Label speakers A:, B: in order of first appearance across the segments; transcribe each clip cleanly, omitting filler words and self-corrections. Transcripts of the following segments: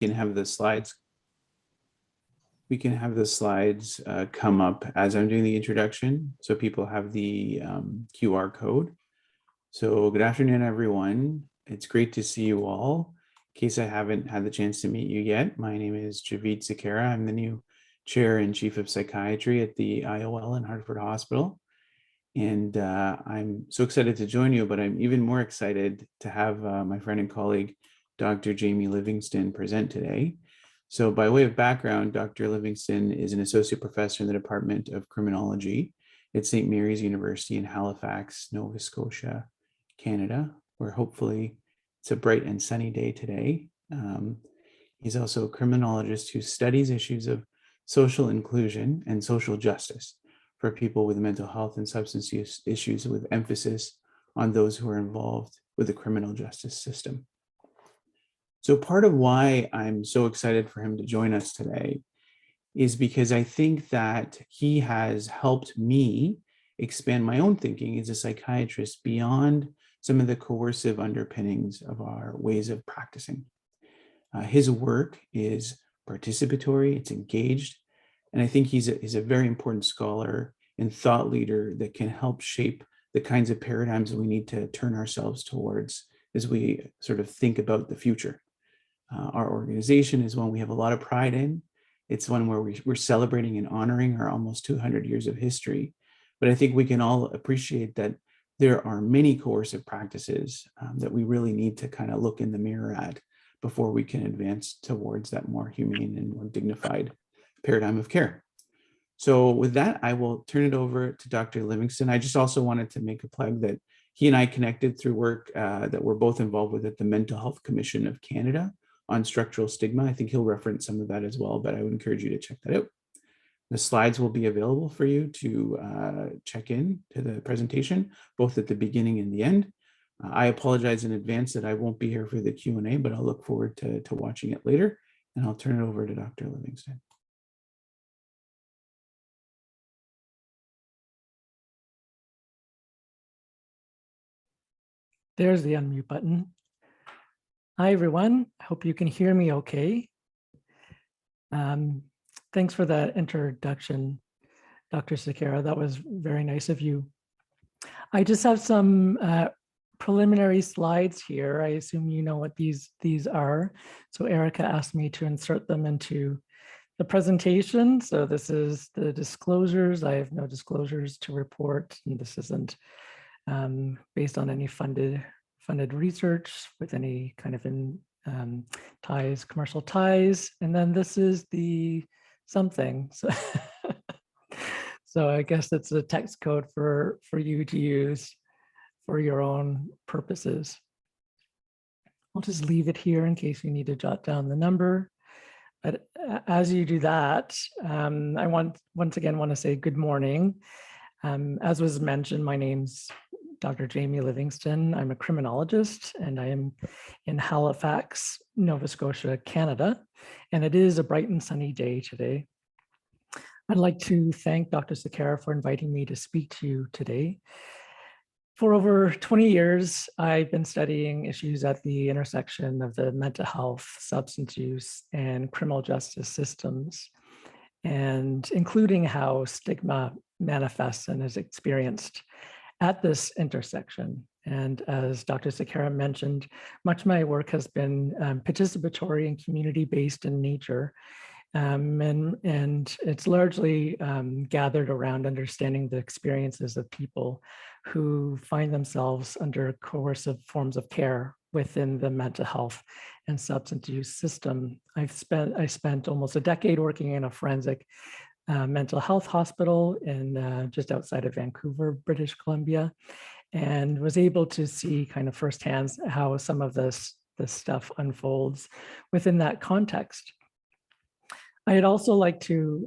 A: can have the slides. We can have the slides come up as I'm doing the introduction, so people have the QR code. So good afternoon, everyone. It's great to see you all. In case I haven't had the chance to meet you yet, my name is Javid Sakara. I'm the new chair and chief of psychiatry at the IOL in Hartford Hospital. And I'm so excited to join you, but I'm even more excited to have my friend and colleague, Dr. Jamie Livingston, present today. So by way of background, Dr. Livingston is an associate professor in the Department of Criminology at St. Mary's University in Halifax, Nova Scotia, Canada, where hopefully it's a bright and sunny day today. He's also a criminologist who studies issues of social inclusion and social justice for people with mental health and substance use issues, with emphasis on those who are involved with the criminal justice system. So part of why I'm so excited for him to join us today is because I think that he has helped me expand my own thinking as a psychiatrist beyond some of the coercive underpinnings of our ways of practicing. His work is participatory, it's engaged, and I think he's a very important scholar and thought leader that can help shape the kinds of paradigms that we need to turn ourselves towards as we sort of think about the future. Our organization is one we have a lot of pride in. It's one where we're celebrating and honoring our almost 200 years of history. But I think we can all appreciate that there are many coercive practices that we really need to kind of look in the mirror at before we can advance towards that more humane and more dignified paradigm of care. So with that, I will turn it over to Dr. Livingston. I just also wanted to make a plug that he and I connected through work that we're both involved with at the Mental Health Commission of Canada on structural stigma. I think he'll reference some of that as well, but I would encourage you to check that out. The slides will be available for you to check in to the presentation, both at the beginning and the end. I apologize in advance that I won't be here for the Q&A, but I'll look forward to watching it later, and I'll turn it over to Dr. Livingston.
B: There's the unmute button. Hi, everyone. I hope you can hear me okay. Thanks for that introduction, Dr. Sakara. That was very nice of you. I just have some preliminary slides here. I assume you know what these are. So Erica asked me to insert them into the presentation. So this is the disclosures. I have no disclosures to report, and this isn't based on any funded research with any kind of ties, commercial ties. And then this is the something. So I guess it's a text code for you to use for your own purposes. I'll just leave it here in case you need to jot down the number. But as you do that, I once again want to say good morning. As was mentioned, my name's Dr. Jamie Livingston. I'm a criminologist, and I am in Halifax, Nova Scotia, Canada. And it is a bright and sunny day today. I'd like to thank Dr. Sakara for inviting me to speak to you today. For over 20 years, I've been studying issues at the intersection of the mental health, substance use, and criminal justice systems, and including how stigma manifests and is experienced at this intersection. And as Dr. Sakara mentioned, much of my work has been participatory and community-based in nature. And it's largely gathered around understanding the experiences of people who find themselves under coercive forms of care within the mental health and substance use system. I spent almost a decade working in a forensic mental health hospital in just outside of Vancouver, British Columbia, and was able to see kind of firsthand how some of this stuff unfolds within that context. I'd also like to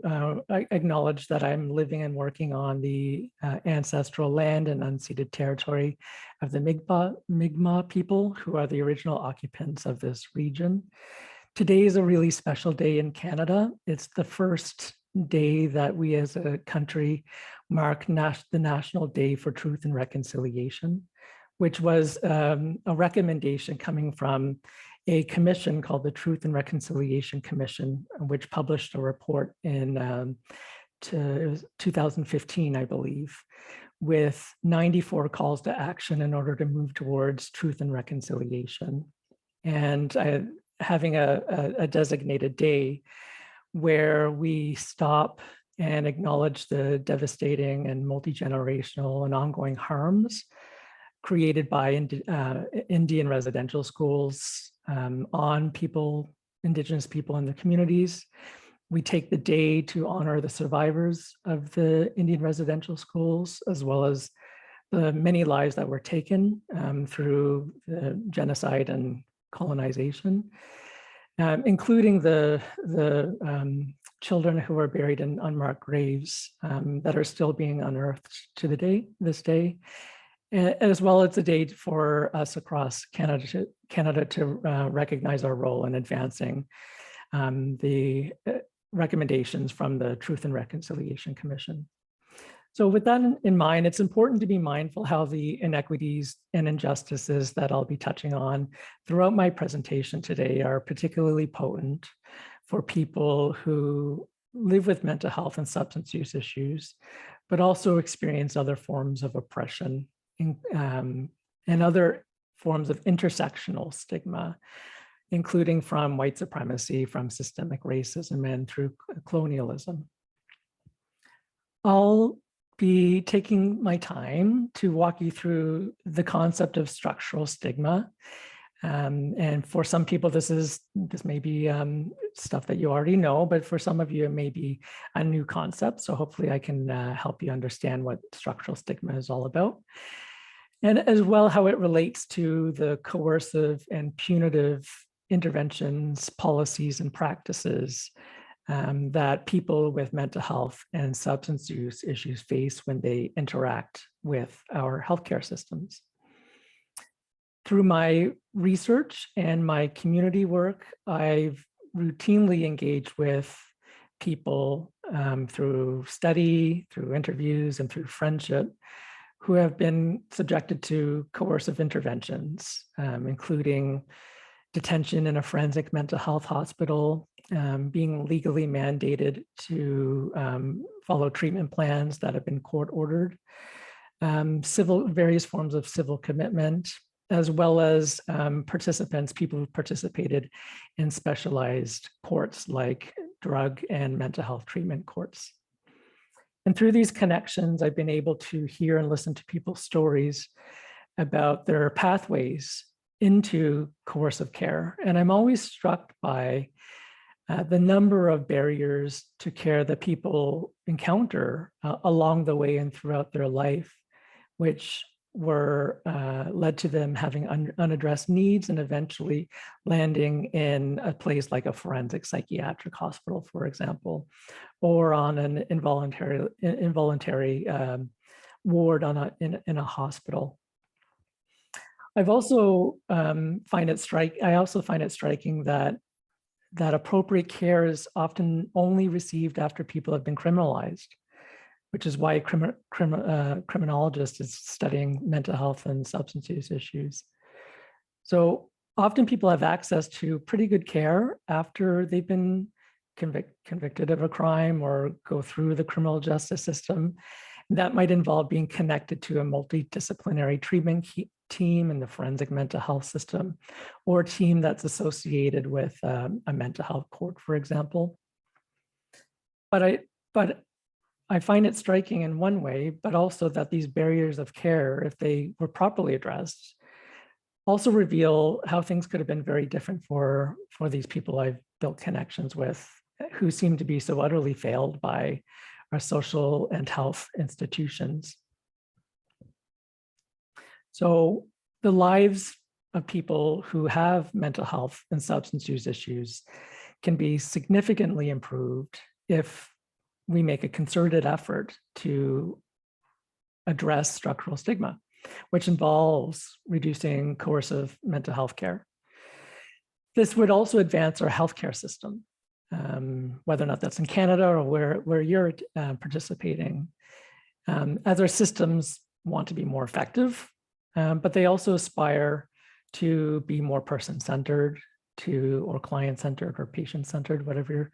B: acknowledge that I'm living and working on the ancestral land and unceded territory of the Mi'kmaq people, who are the original occupants of this region. Today is a really special day in Canada. It's the first day that we as a country mark the National Day for Truth and Reconciliation, which was a recommendation coming from a commission called the Truth and Reconciliation Commission, which published a report in it was 2015, I believe, with 94 calls to action in order to move towards truth and reconciliation. And having a designated day where we stop and acknowledge the devastating and multi-generational and ongoing harms created by Indian residential schools on Indigenous people in the communities. We take the day to honor the survivors of the Indian residential schools, as well as the many lives that were taken through the genocide and colonization, including the children who are buried in unmarked graves that are still being unearthed to this day, as well as a date for us across Canada to recognize our role in advancing the recommendations from the Truth and Reconciliation Commission. So with that in mind, it's important to be mindful how the inequities and injustices that I'll be touching on throughout my presentation today are particularly potent for people who live with mental health and substance use issues, but also experience other forms of oppression and other forms of intersectional stigma, including from white supremacy, from systemic racism, and through colonialism. I'll be taking my time to walk you through the concept of structural stigma. And for some people, this may be stuff that you already know, but for some of you, it may be a new concept. So hopefully I can help you understand what structural stigma is all about. And as well, how it relates to the coercive and punitive interventions, policies, and practices that people with mental health and substance use issues face when they interact with our healthcare systems. Through my research and my community work, I've routinely engaged with people through study, through interviews, and through friendship who have been subjected to coercive interventions, including detention in a forensic mental health hospital, being legally mandated to follow treatment plans that have been court ordered, various forms of civil commitment, as well as people who participated in specialized courts like drug and mental health treatment courts. And through these connections, I've been able to hear and listen to people's stories about their pathways into coercive care. And I'm always struck by the number of barriers to care that people encounter along the way and throughout their life, which were led to them having unaddressed needs and eventually landing in a place like a forensic psychiatric hospital, for example, or on an involuntary ward in a hospital. I've also find it striking that appropriate care is often only received after people have been criminalized, which is why criminologist is studying mental health and substance use issues. So often people have access to pretty good care after they've been convicted of a crime or go through the criminal justice system. That might involve being connected to a multidisciplinary treatment team in the forensic mental health system, or a team that's associated with a mental health court, for example. But I find it striking in one way, but also that these barriers of care, if they were properly addressed, also reveal how things could have been very different for these people I've built connections with, who seem to be so utterly failed by our social and health institutions. So the lives of people who have mental health and substance use issues can be significantly improved if we make a concerted effort to address structural stigma, which involves reducing coercive mental health care. This would also advance our healthcare system, whether or not that's in Canada or where you're participating, as our systems want to be more effective, but they also aspire to be more person-centered, or client-centered or patient-centered, whatever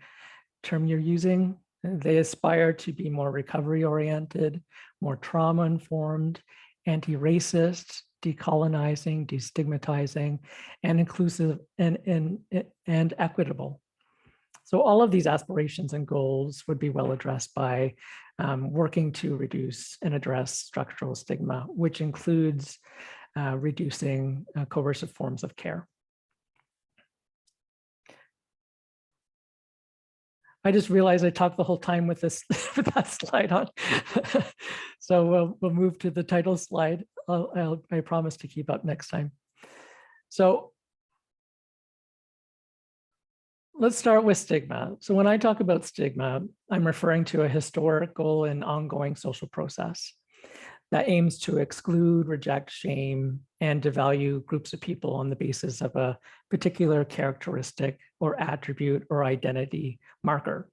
B: term you're using. They aspire to be more recovery-oriented, more trauma-informed, anti-racist, decolonizing, destigmatizing, and inclusive and equitable. So all of these aspirations and goals would be well addressed by working to reduce and address structural stigma, which includes reducing coercive forms of care. I just realized I talked the whole time with this with that slide on. So we'll move to the title slide. I promise to keep up next time. So let's start with stigma. So when I talk about stigma, I'm referring to a historical and ongoing social process that aims to exclude, reject, shame, and devalue groups of people on the basis of a particular characteristic or attribute or identity marker.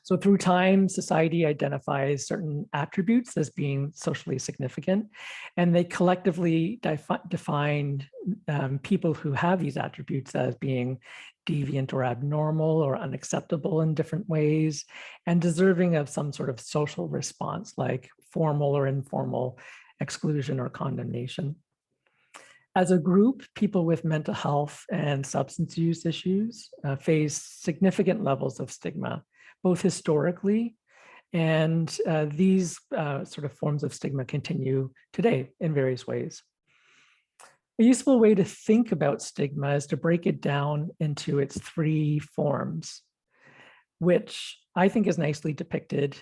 B: So through time, society identifies certain attributes as being socially significant, and they collectively define people who have these attributes as being deviant or abnormal or unacceptable in different ways, and deserving of some sort of social response like formal or informal exclusion or condemnation. As a group, people with mental health and substance use issues face significant levels of stigma, both historically, and these sort of forms of stigma continue today in various ways. A useful way to think about stigma is to break it down into its three forms, which I think is nicely depicted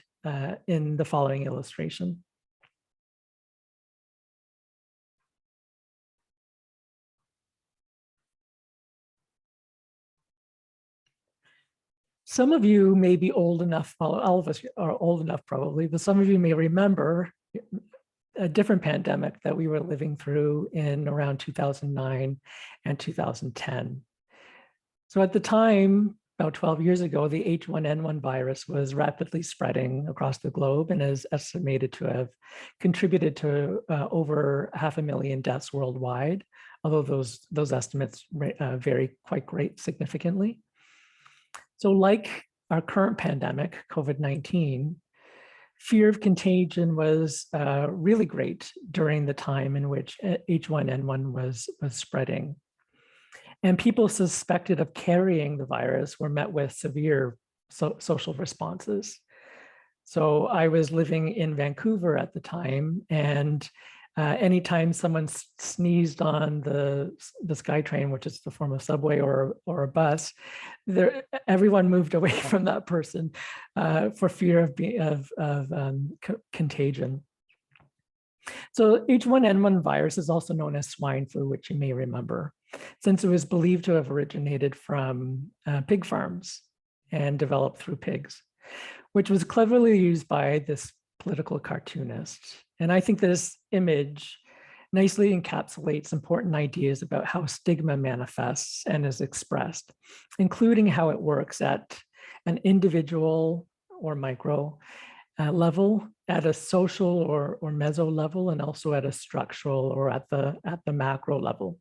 B: in the following illustration. Some of you may be old enough, well, all of us are old enough probably, but some of you may remember a different pandemic that we were living through in around 2009 and 2010. So at the time, about 12 years ago, the H1N1 virus was rapidly spreading across the globe and is estimated to have contributed to over 500,000 deaths worldwide, although those estimates vary quite significantly. So like our current pandemic, COVID-19, fear of contagion was really great during the time in which H1N1 was spreading. And people suspected of carrying the virus were met with severe social responses. So I was living in Vancouver at the time, and anytime someone sneezed on the SkyTrain, which is the form of subway or a bus, everyone moved away from that person for fear of contagion. So H1N1 virus is also known as swine flu, which you may remember, since it was believed to have originated from pig farms and developed through pigs, which was cleverly used by this political cartoonist. And I think this image nicely encapsulates important ideas about how stigma manifests and is expressed, including how it works at an individual or micro level, at a social or meso level, and also at a structural or at the macro level.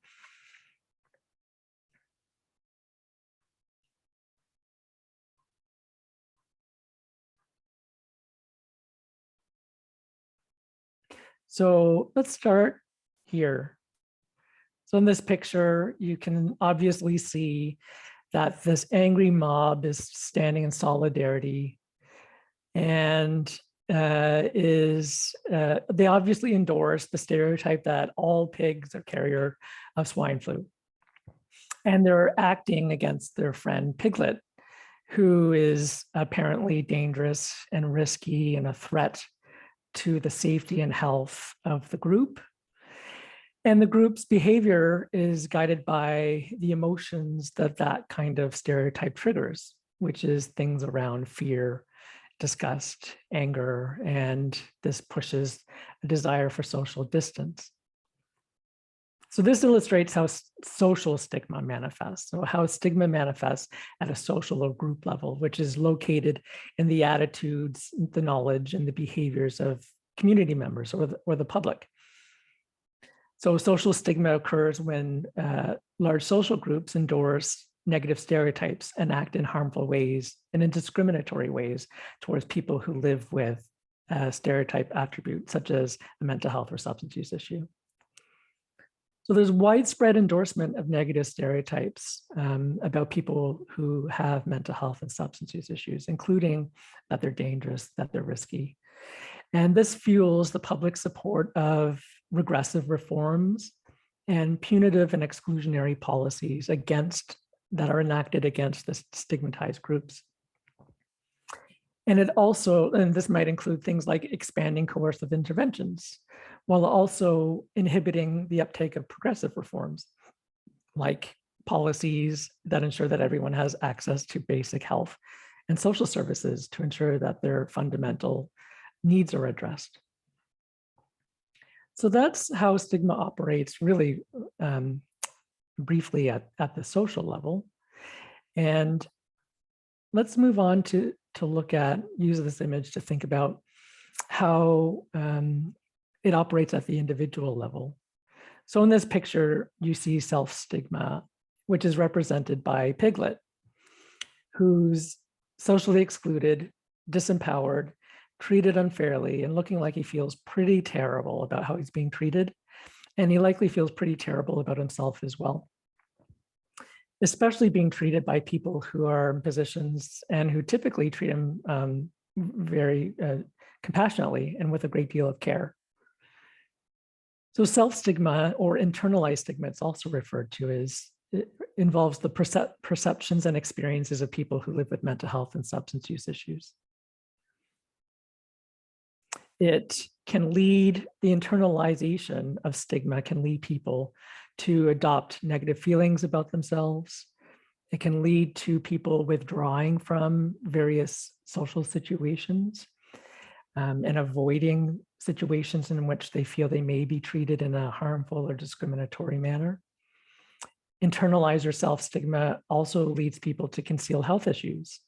B: So let's start here. So in this picture, you can obviously see that this angry mob is standing in solidarity, and they obviously endorse the stereotype that all pigs are carrier of swine flu. And they're acting against their friend Piglet, who is apparently dangerous and risky and a threat to the safety and health of the group. And the group's behavior is guided by the emotions that kind of stereotype triggers, which is things around fear, disgust, anger, and this pushes a desire for social distance. So this illustrates how social stigma manifests. So how stigma manifests at a social or group level, which is located in the attitudes, the knowledge, and the behaviors of community members or the public. So social stigma occurs when large social groups endorse negative stereotypes and act in harmful ways and in discriminatory ways towards people who live with stereotype attributes such as a mental health or substance use issue. So there's widespread endorsement of negative stereotypes about people who have mental health and substance use issues, including that they're dangerous, that they're risky. And this fuels the public support of regressive reforms and punitive and exclusionary policies that are enacted against the stigmatized groups. And this might include things like expanding coercive interventions, while also inhibiting the uptake of progressive reforms, like policies that ensure that everyone has access to basic health and social services to ensure that their fundamental needs are addressed. So that's how stigma operates really briefly at the social level. And let's move on to use this image to think about how it operates at the individual level. So in this picture, you see self-stigma, which is represented by Piglet, who's socially excluded, disempowered, treated unfairly, and looking like he feels pretty terrible about how he's being treated. And he likely feels pretty terrible about himself as well, especially being treated by people who are in positions and who typically treat him very compassionately and with a great deal of care. So self-stigma, or internalized stigma, it's also referred to as, it involves the perceptions and experiences of people who live with mental health and substance use issues. The internalization of stigma can lead people to adopt negative feelings about themselves. It can lead to people withdrawing from various social situations and avoiding situations in which they feel they may be treated in a harmful or discriminatory manner. Internalized or self-stigma also leads people to conceal health issues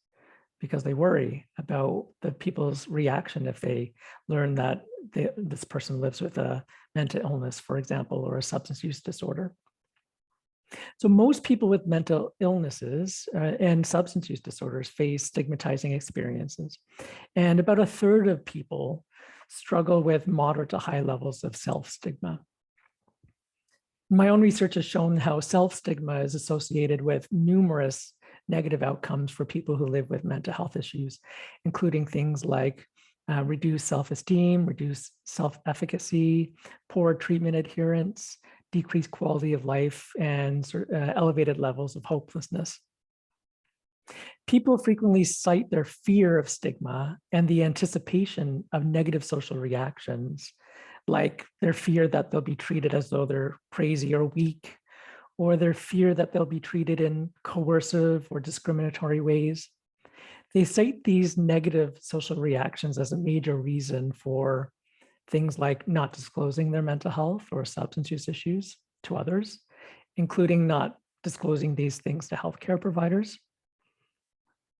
B: because they worry about the people's reaction if they learn that this person lives with a mental illness, for example, or a substance use disorder. So most people with mental illnesses and substance use disorders face stigmatizing experiences. And about a third of people struggle with moderate to high levels of self-stigma. My own research has shown how self-stigma is associated with numerous negative outcomes for people who live with mental health issues, including things like reduced self-esteem, reduced self-efficacy, poor treatment adherence, decreased quality of life, and elevated levels of hopelessness. People frequently cite their fear of stigma and the anticipation of negative social reactions, like their fear that they'll be treated as though they're crazy or weak, or their fear that they'll be treated in coercive or discriminatory ways. They cite these negative social reactions as a major reason for things like not disclosing their mental health or substance use issues to others, including not disclosing these things to healthcare providers.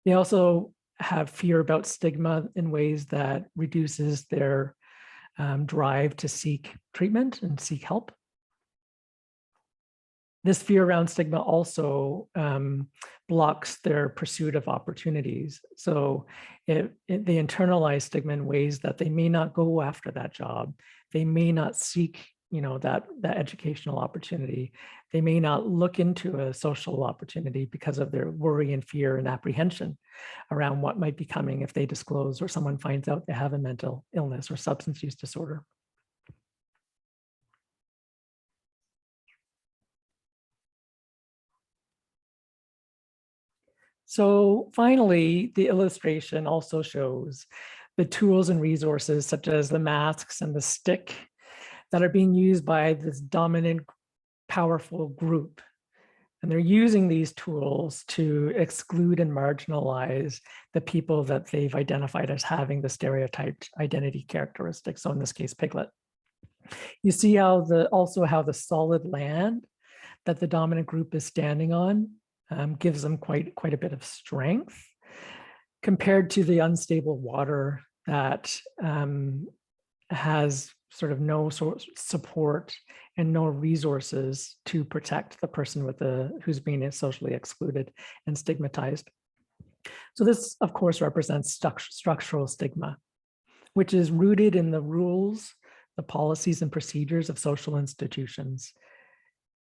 B: They also have fear about stigma in ways that reduces their drive to seek treatment and seek help. This fear around stigma also blocks their pursuit of opportunities. So they internalize stigma in ways that they may not go after that job. They may not seek, that educational opportunity. They may not look into a social opportunity because of their worry and fear and apprehension around what might be coming if they disclose or someone finds out they have a mental illness or substance use disorder. So finally, the illustration also shows the tools and resources such as the masks and the stick that are being used by this dominant, powerful group. And they're using these tools to exclude and marginalize the people that they've identified as having the stereotyped identity characteristics. So in this case, Piglet. You see how the solid land that the dominant group is standing on gives them quite a bit of strength compared to the unstable water that has sort of no support and no resources to protect the person who's being socially excluded and stigmatized. So this, of course, represents structural stigma, which is rooted in the rules, the policies and procedures of social institutions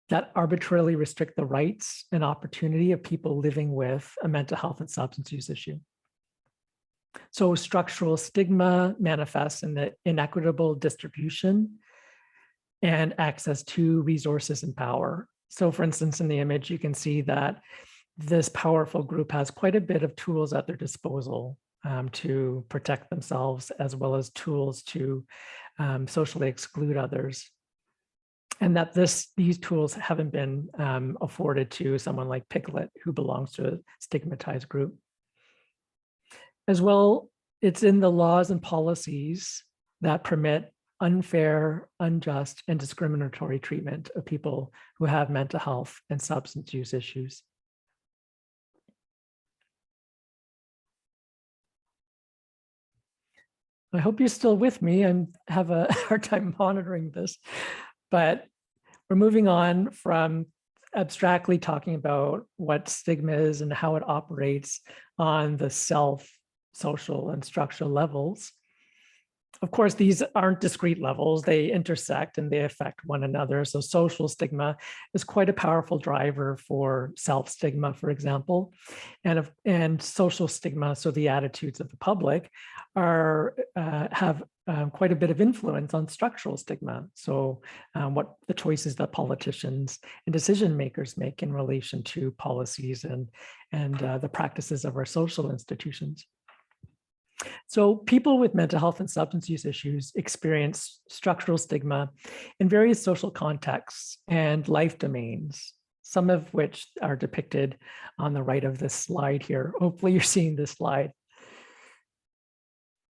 B: that arbitrarily restrict the rights and opportunity of people living with a mental health and substance use issue. So structural stigma manifests in the inequitable distribution and access to resources and power. So for instance, in the image, you can see that this powerful group has quite a bit of tools at their disposal to protect themselves, as well as tools to socially exclude others. And that these tools haven't been afforded to someone like Piglet, who belongs to a stigmatized group. As well, it's in the laws and policies that permit unfair, unjust, and discriminatory treatment of people who have mental health and substance use issues. I hope you're still with me. I have a hard time monitoring this, but we're moving on from abstractly talking about what stigma is and how it operates on the self, social, and structural levels. Of course, these aren't discrete levels. They intersect and they affect one another. So social stigma is quite a powerful driver for self-stigma, for example, and social stigma, so the attitudes of the public, have quite a bit of influence on structural stigma. So what the choices that politicians and decision makers make in relation to policies and the practices of our social institutions. So people with mental health and substance use issues experience structural stigma in various social contexts and life domains, some of which are depicted on the right of this slide here. Hopefully you're seeing this slide.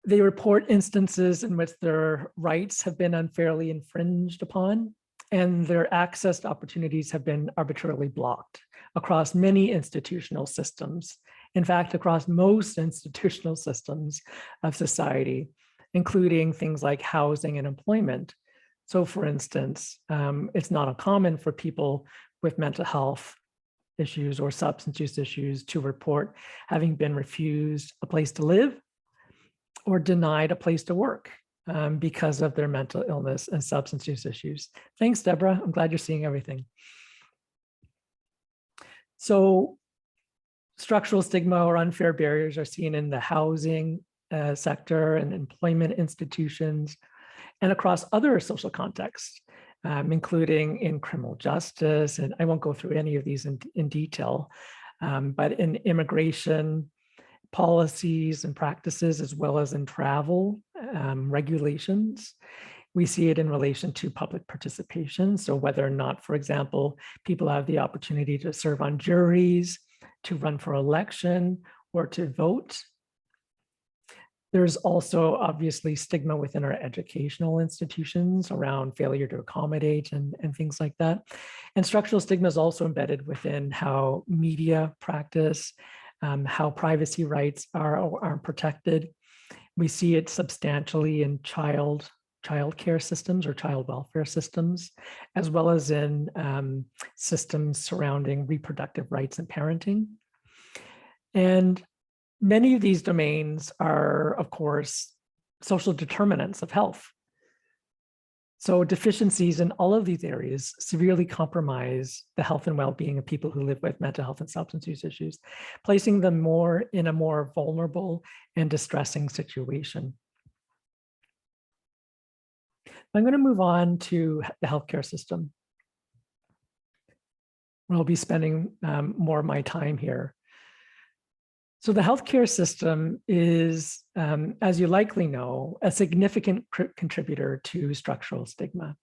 B: They report instances in which their rights have been unfairly infringed upon, and their access to opportunities have been arbitrarily blocked across many institutional systems. In fact, across most institutional systems of society, including things like housing and employment. So for instance, it's not uncommon for people with mental health issues or substance use issues to report having been refused a place to live or denied a place to work because of their mental illness and substance use issues. Thanks, Deborah. I'm glad you're seeing everything. So structural stigma or unfair barriers are seen in the housing sector and employment institutions and across other social contexts, including in criminal justice. And I won't go through any of these in detail, but in immigration policies and practices, as well as in travel regulations. We see it in relation to public participation. So whether or not, for example, people have the opportunity to serve on juries, to run for election, or to vote. There's also obviously stigma within our educational institutions around failure to accommodate and things like that. And structural stigma is also embedded within how media practice, how privacy rights are protected. We see it substantially in child care systems or child welfare systems, as well as in systems surrounding reproductive rights and parenting. And many of these domains are, of course, social determinants of health. So deficiencies in all of these areas severely compromise the health and well-being of people who live with mental health and substance use issues, placing them in a more vulnerable and distressing situation. I'm going to move on to the healthcare system, where I'll be spending more of my time here. So the healthcare system is, as you likely know, a significant contributor to structural stigma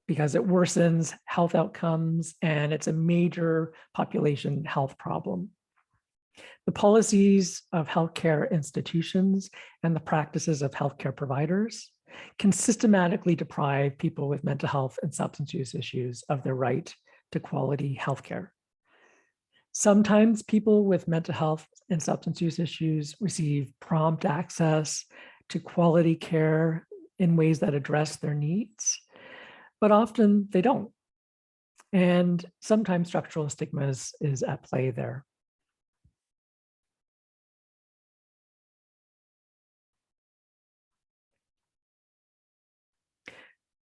B: because it worsens health outcomes and it's a major population health problem. The policies of healthcare institutions and the practices of healthcare providers can systematically deprive people with mental health and substance use issues of their right to quality healthcare. Sometimes people with mental health and substance use issues receive prompt access to quality care in ways that address their needs. but often they don't. And sometimes structural stigma is at play there.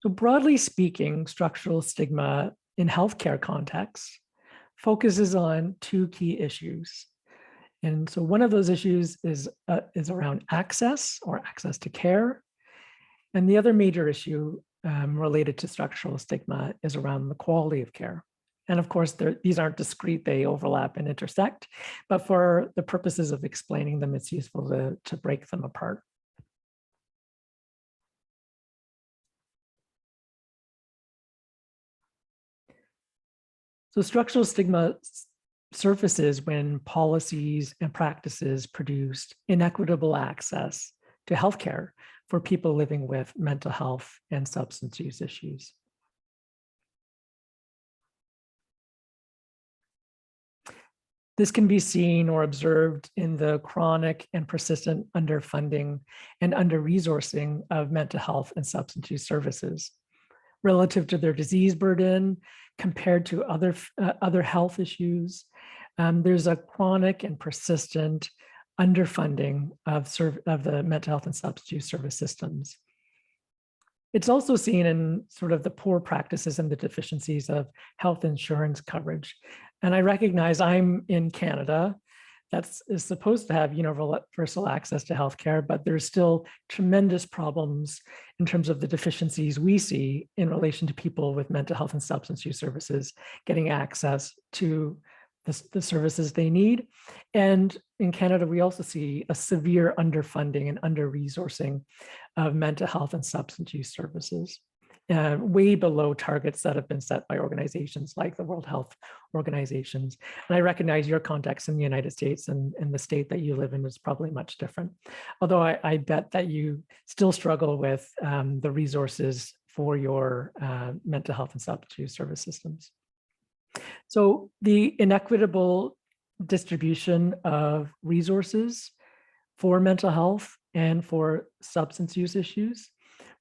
B: So broadly speaking, structural stigma in healthcare contexts focuses on two key issues. And so one of those issues is around access or access to care. And the other major issue related to structural stigma is around the quality of care. And of course, these aren't discrete, they overlap and intersect, but for the purposes of explaining them, it's useful to break them apart. So structural stigma surfaces when policies and practices produce inequitable access to healthcare for people living with mental health and substance use issues. This can be seen or observed in the chronic and persistent underfunding and under-resourcing of mental health and substance use services relative to their disease burden compared to other health issues. There's a chronic and persistent underfunding of the mental health and substance use service systems. It's also seen in sort of the poor practices and the deficiencies of health insurance coverage. And I recognize I'm in Canada, is supposed to have universal access to healthcare, but there's still tremendous problems in terms of the deficiencies we see in relation to people with mental health and substance use services getting access to the services they need. And in Canada, we also see a severe underfunding and under-resourcing of mental health and substance use services, way below targets that have been set by organizations like the World Health Organizations. And I recognize your context in the United States and the state that you live in is probably much different. Although I bet that you still struggle with the resources for your mental health and substance use service systems. So the inequitable distribution of resources for mental health and for substance use issues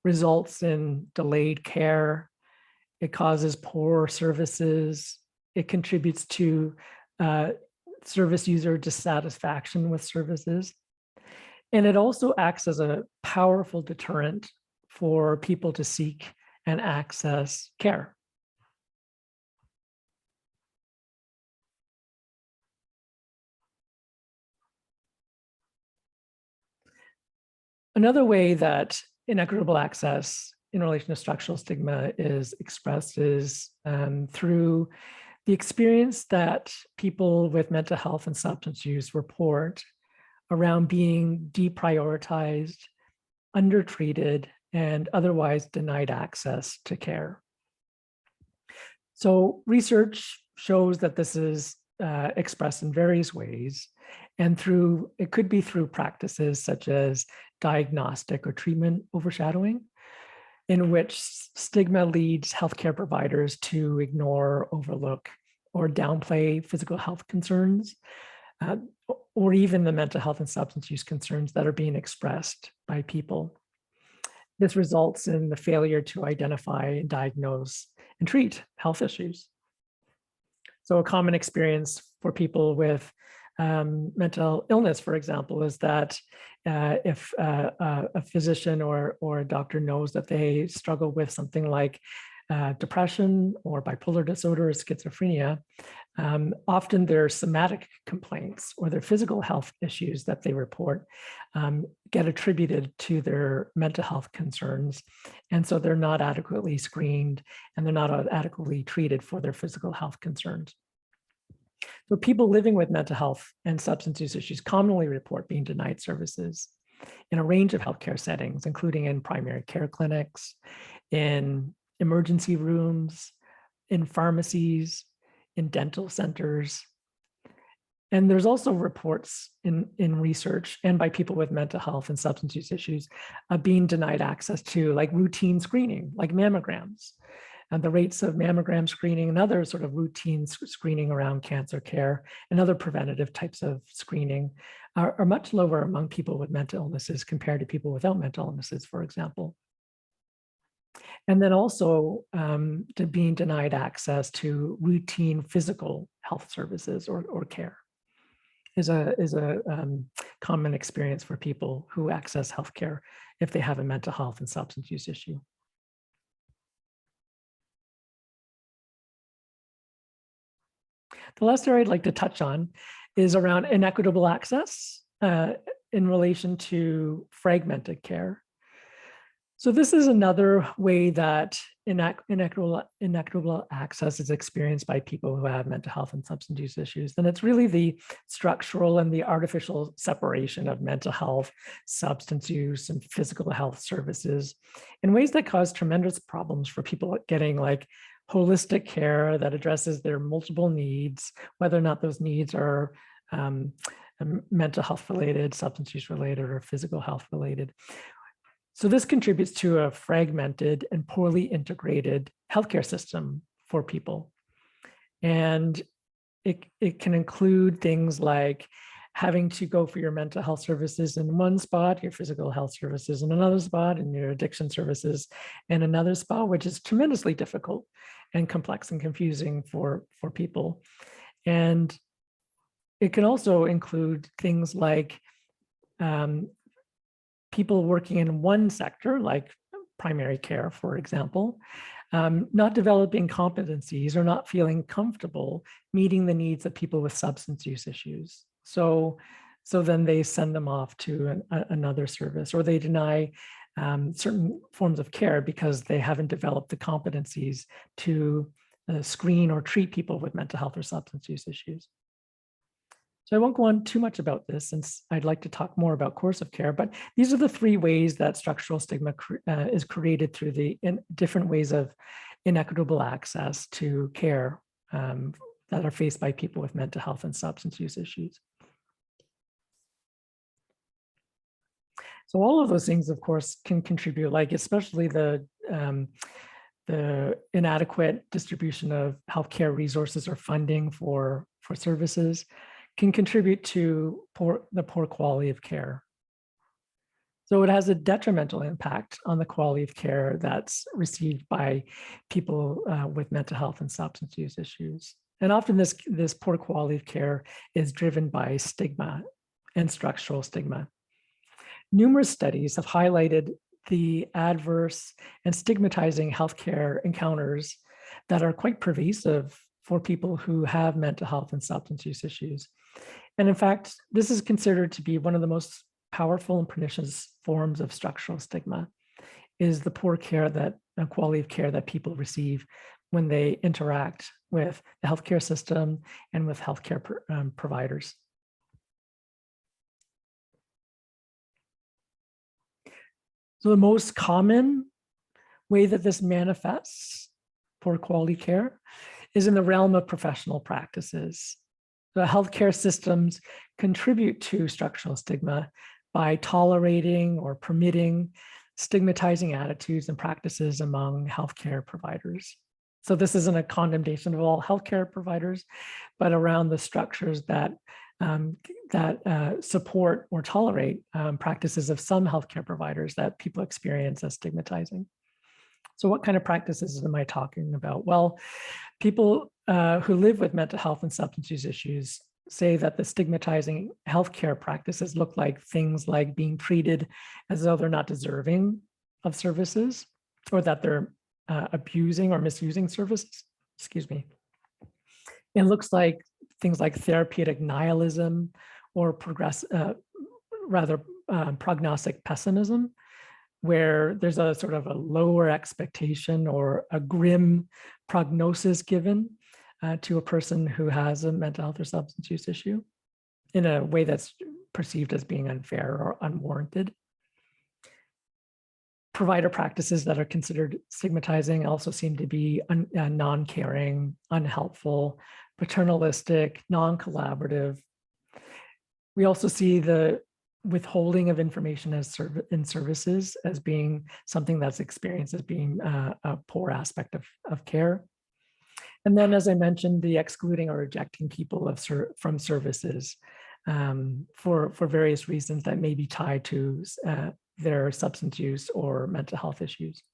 B: results in delayed care. It causes poor services. It contributes to service user dissatisfaction with services. And it also acts as a powerful deterrent for people to seek and access care. Another way that inequitable access in relation to structural stigma is expressed is through the experience that people with mental health and substance use report around being deprioritized, undertreated, and otherwise denied access to care. So research shows that this is expressed in various ways, and it could be through practices such as diagnostic or treatment overshadowing, in which stigma leads healthcare providers to ignore, overlook, or downplay physical health concerns, or even the mental health and substance use concerns that are being expressed by people. This results in the failure to identify and diagnose and treat health issues. So a common experience for people with mental illness, for example, is that if a physician or a doctor knows that they struggle with something like depression or bipolar disorder or schizophrenia, often their somatic complaints or their physical health issues that they report get attributed to their mental health concerns. And so they're not adequately screened and they're not adequately treated for their physical health concerns. So people living with mental health and substance use issues commonly report being denied services in a range of healthcare settings, including in primary care clinics, in emergency rooms, in pharmacies, in dental centers. And there's also reports in research and by people with mental health and substance use issues of being denied access to like routine screening, like mammograms. And the rates of mammogram screening and other sort of routine screening around cancer care and other preventative types of screening are much lower among people with mental illnesses compared to people without mental illnesses, for example. And then also to being denied access to routine physical health services or care is a common experience for people who access healthcare if they have a mental health and substance use issue. The last area I'd like to touch on is around inequitable access in relation to fragmented care. So this is another way that inequitable access is experienced by people who have mental health and substance use issues. And it's really the structural and the artificial separation of mental health, substance use, and physical health services in ways that cause tremendous problems for people getting like holistic care that addresses their multiple needs, whether or not those needs are mental health related, substance use related, or physical health related. So this contributes to a fragmented and poorly integrated healthcare system for people. And it can include things like having to go for your mental health services in one spot, your physical health services in another spot, and your addiction services in another spot, which is tremendously difficult and complex and confusing for people. And it can also include things like people working in one sector, like primary care, for example, not developing competencies or not feeling comfortable meeting the needs of people with substance use issues. So then they send them off to another service, or they deny certain forms of care because they haven't developed the competencies to screen or treat people with mental health or substance use issues. So I won't go on too much about this since I'd like to talk more about coercive care, but these are the three ways that structural stigma is created through the different ways of inequitable access to care that are faced by people with mental health and substance use issues. So all of those things, of course, can contribute, like especially the inadequate distribution of healthcare resources or funding for services can contribute to the poor quality of care. So it has a detrimental impact on the quality of care that's received by people with mental health and substance use issues. And often this poor quality of care is driven by stigma and structural stigma. Numerous studies have highlighted the adverse and stigmatizing healthcare encounters that are quite pervasive for people who have mental health and substance use issues. And in fact, this is considered to be one of the most powerful and pernicious forms of structural stigma, is the poor care quality of care that people receive when they interact with the healthcare system and with healthcare providers. So the most common way that this manifests, poor quality care, is in the realm of professional practices. The healthcare systems contribute to structural stigma by tolerating or permitting stigmatizing attitudes and practices among healthcare providers. So this isn't a condemnation of all healthcare providers, but around the structures that support or tolerate practices of some healthcare providers that people experience as stigmatizing. So what kind of practices am I talking about? Well, people who live with mental health and substance use issues say that the stigmatizing healthcare practices look like things like being treated as though they're not deserving of services, or that they're abusing or misusing services. Excuse me. It looks like things like therapeutic nihilism or prognostic pessimism, where there's a sort of a lower expectation or a grim prognosis given to a person who has a mental health or substance use issue in a way that's perceived as being unfair or unwarranted. Provider practices that are considered stigmatizing also seem to be non-caring, unhelpful, paternalistic, non-collaborative. We also see the withholding of information in services as being something that's experienced as being a poor aspect of care. And then, as I mentioned, the excluding or rejecting people from services for various reasons that may be tied to their substance use or mental health issues.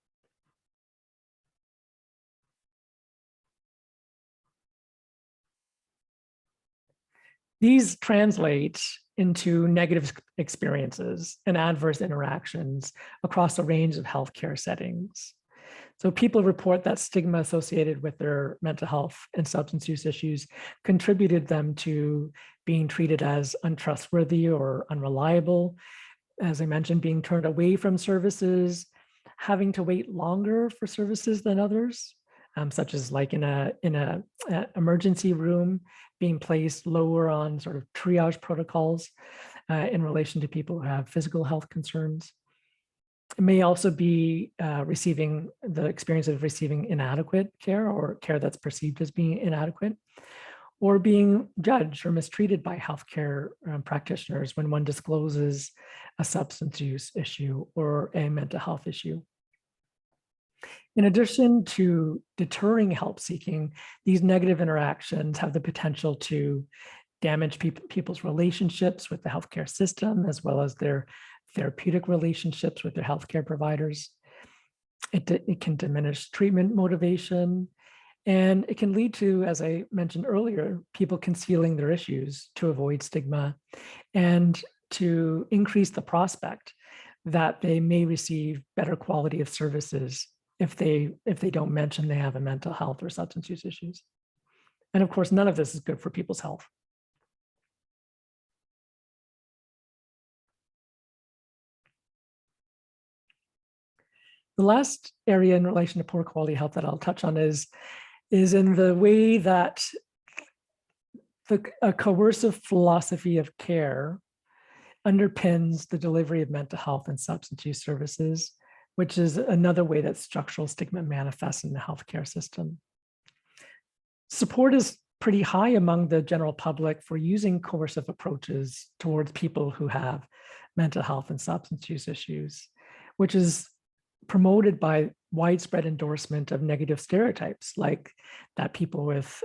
B: These translate into negative experiences and adverse interactions across a range of healthcare settings. So people report that stigma associated with their mental health and substance use issues contributed them to being treated as untrustworthy or unreliable. As I mentioned, being turned away from services, having to wait longer for services than others, such as like in a emergency room, being placed lower on sort of triage protocols in relation to people who have physical health concerns. It may also be receiving the experience of receiving inadequate care or care that's perceived as being inadequate, or being judged or mistreated by healthcare practitioners when one discloses a substance use issue or a mental health issue. In addition to deterring help seeking, these negative interactions have the potential to damage people's relationships with the healthcare system, as well as their therapeutic relationships with their healthcare providers. It can diminish treatment motivation, and it can lead to, as I mentioned earlier, people concealing their issues to avoid stigma and to increase the prospect that they may receive better quality of services if they don't mention they have a mental health or substance use issues. And of course, none of this is good for people's health. The last area in relation to poor quality health that I'll touch on is in the way that a coercive philosophy of care underpins the delivery of mental health and substance use services, which is another way that structural stigma manifests in the healthcare system. Support is pretty high among the general public for using coercive approaches towards people who have mental health and substance use issues, which is promoted by widespread endorsement of negative stereotypes, like that people with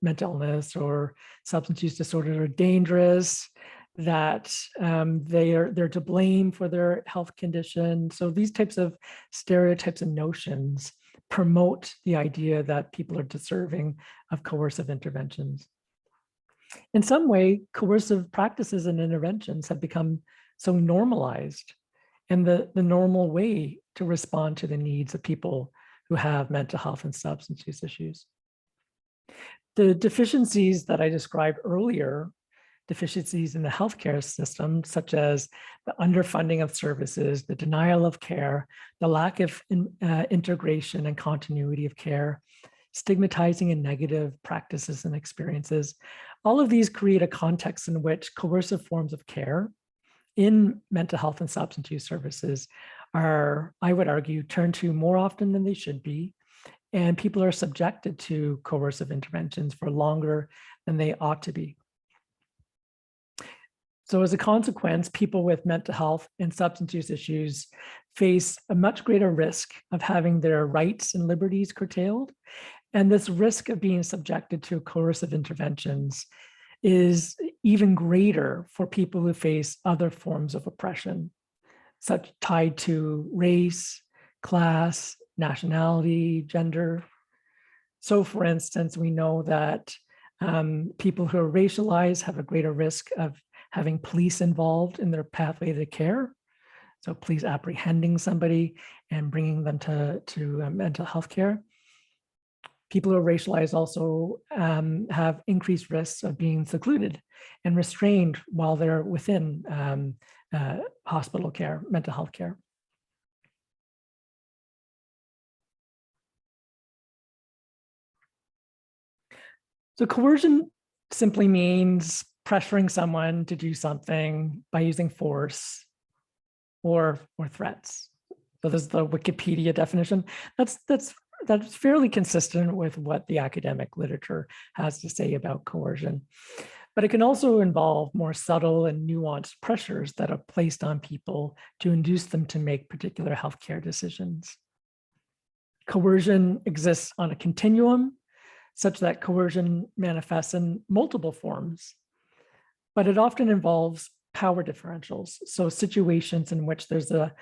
B: mental illness or substance use disorders are dangerous, that they're to blame for their health condition. So these types of stereotypes and notions promote the idea that people are deserving of coercive interventions. In some way, coercive practices and interventions have become so normalized and the normal way to respond to the needs of people who have mental health and substance use issues. The deficiencies that I described earlier, deficiencies in the healthcare system, such as the underfunding of services, the denial of care, the lack of integration and continuity of care, stigmatizing and negative practices and experiences, all of these create a context in which coercive forms of care in mental health and substance use services are, I would argue, turned to more often than they should be, and people are subjected to coercive interventions for longer than they ought to be. So as a consequence, people with mental health and substance use issues face a much greater risk of having their rights and liberties curtailed. And this risk of being subjected to coercive interventions is even greater for people who face other forms of oppression, such tied to race, class, nationality, gender. So for instance, we know that people who are racialized have a greater risk of having police involved in their pathway to care. So police apprehending somebody and bringing them to mental health care. People who are racialized also have increased risks of being secluded and restrained while they're within hospital care, mental health care. So coercion simply means pressuring someone to do something by using force or threats. So this is the Wikipedia definition. That's fairly consistent with what the academic literature has to say about coercion. But it can also involve more subtle and nuanced pressures that are placed on people to induce them to make particular healthcare decisions. Coercion exists on a continuum, such that coercion manifests in multiple forms, but it often involves power differentials. So situations in which there's a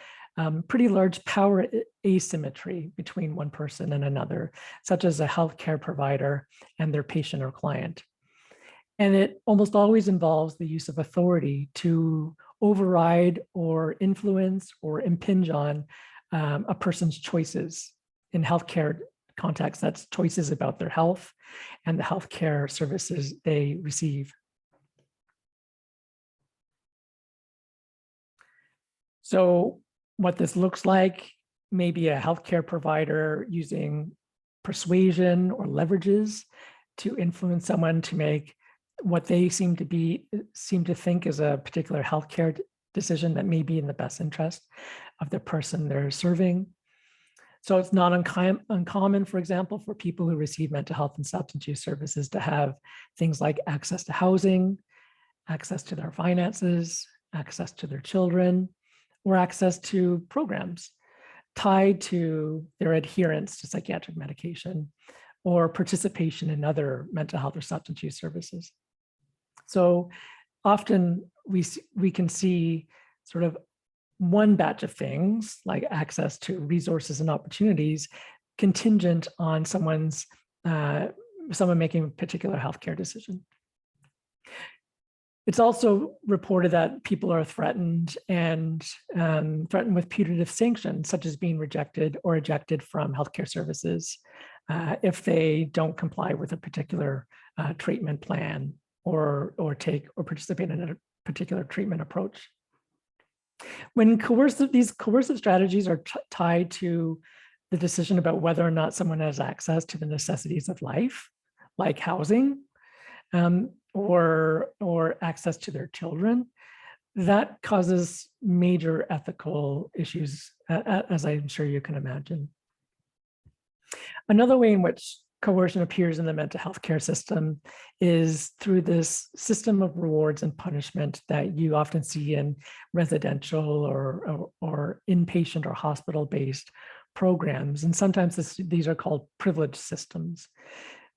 B: pretty large power asymmetry between one person and another, such as a healthcare provider and their patient or client. And it almost always involves the use of authority to override or influence or impinge on a person's choices. In healthcare context, that's choices about their health and the healthcare services they receive. So what this looks like, maybe a healthcare provider using persuasion or leverages to influence someone to make what they seem to think is a particular healthcare decision that may be in the best interest of the person they're serving. So it's not uncommon, for example, for people who receive mental health and substance use services to have things like access to housing, access to their finances, access to their children, or access to programs tied to their adherence to psychiatric medication or participation in other mental health or substance use services. So often we can see sort of one batch of things like access to resources and opportunities contingent on someone making a particular healthcare decision. It's also reported that people are threatened and threatened with punitive sanctions, such as being rejected or ejected from healthcare services if they don't comply with a particular treatment plan or participate in a particular treatment approach. When these coercive strategies are tied to the decision about whether or not someone has access to the necessities of life, like housing, or access to their children, that causes major ethical issues, as I'm sure you can imagine. Another way in which coercion appears in the mental health care system is through this system of rewards and punishment that you often see in residential or inpatient or hospital-based programs. And sometimes these are called privilege systems,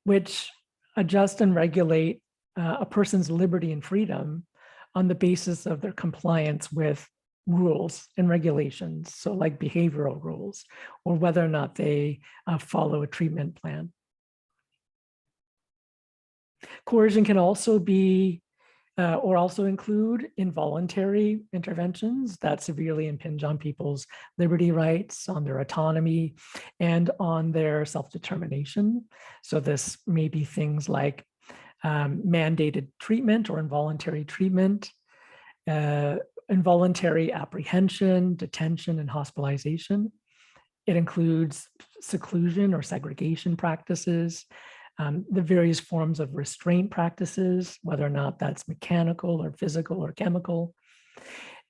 B: which adjust and regulate a person's liberty and freedom on the basis of their compliance with rules and regulations, so like behavioral rules, or whether or not they follow a treatment plan. Coercion can also be or also include involuntary interventions that severely impinge on people's liberty rights, on their autonomy, and on their self-determination. So this may be things like mandated treatment or involuntary treatment, involuntary apprehension, detention, and hospitalization. It includes seclusion or segregation practices, the various forms of restraint practices, whether or not that's mechanical or physical or chemical.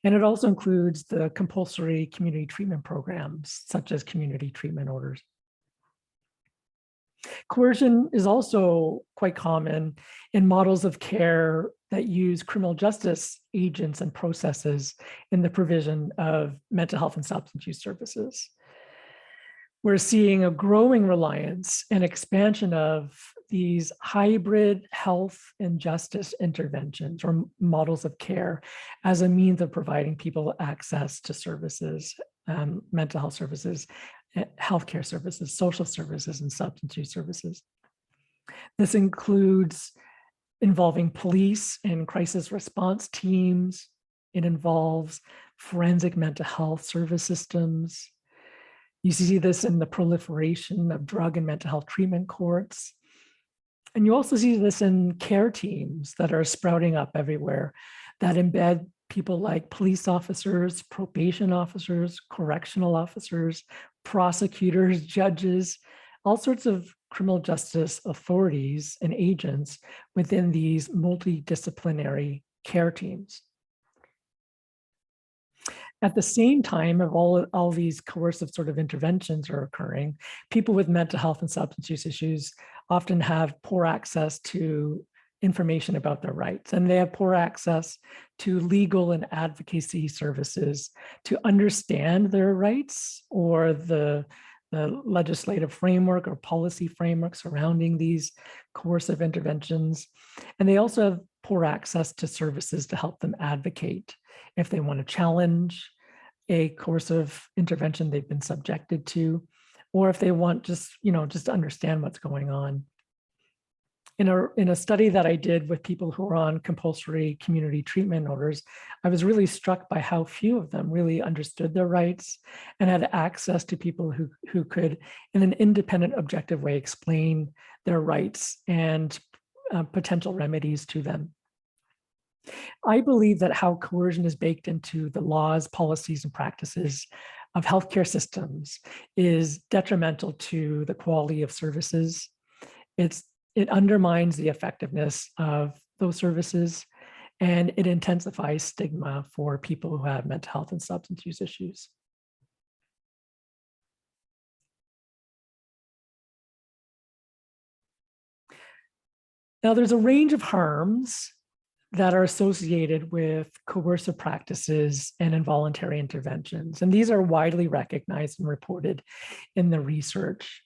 B: And it also includes the compulsory community treatment programs, such as community treatment orders. Coercion is also quite common in models of care that use criminal justice agents and processes in the provision of mental health and substance use services. We're seeing a growing reliance and expansion of these hybrid health and justice interventions or models of care as a means of providing people access to services, mental health services, healthcare services, social services, and substance use services. This includes involving police and crisis response teams. It involves forensic mental health service systems. You see this in the proliferation of drug and mental health treatment courts. And you also see this in care teams that are sprouting up everywhere that embed people like police officers, probation officers, correctional officers, prosecutors, judges, all sorts of criminal justice authorities and agents within these multidisciplinary care teams. At the same time of all these coercive sort of interventions are occurring, people with mental health and substance use issues often have poor access to information about their rights, and they have poor access to legal and advocacy services to understand their rights or the legislative framework or policy framework surrounding these coercive interventions. And they also have poor access to services to help them advocate if they want to challenge a coercive intervention they've been subjected to, or if they want just to understand what's going on. in a study that I did with people who were on compulsory community treatment orders, I was really struck by how few of them really understood their rights and had access to people who could, in an independent, objective way, explain their rights and potential remedies to them. I believe that how coercion is baked into the laws, policies, and practices of healthcare systems is detrimental to the quality of services. It undermines the effectiveness of those services, and it intensifies stigma for people who have mental health and substance use issues. Now, there's a range of harms that are associated with coercive practices and involuntary interventions, and these are widely recognized and reported in the research.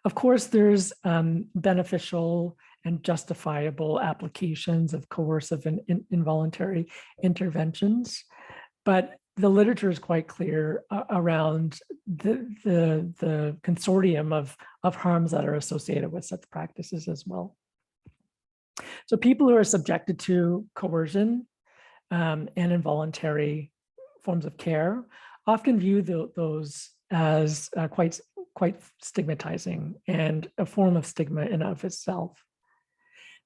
B: Of course, there's beneficial and justifiable applications of coercive and involuntary interventions, but the literature is quite clear around the consortium of harms that are associated with such practices as well. So people who are subjected to coercion and involuntary forms of care often view those as quite stigmatizing and a form of stigma in and of itself.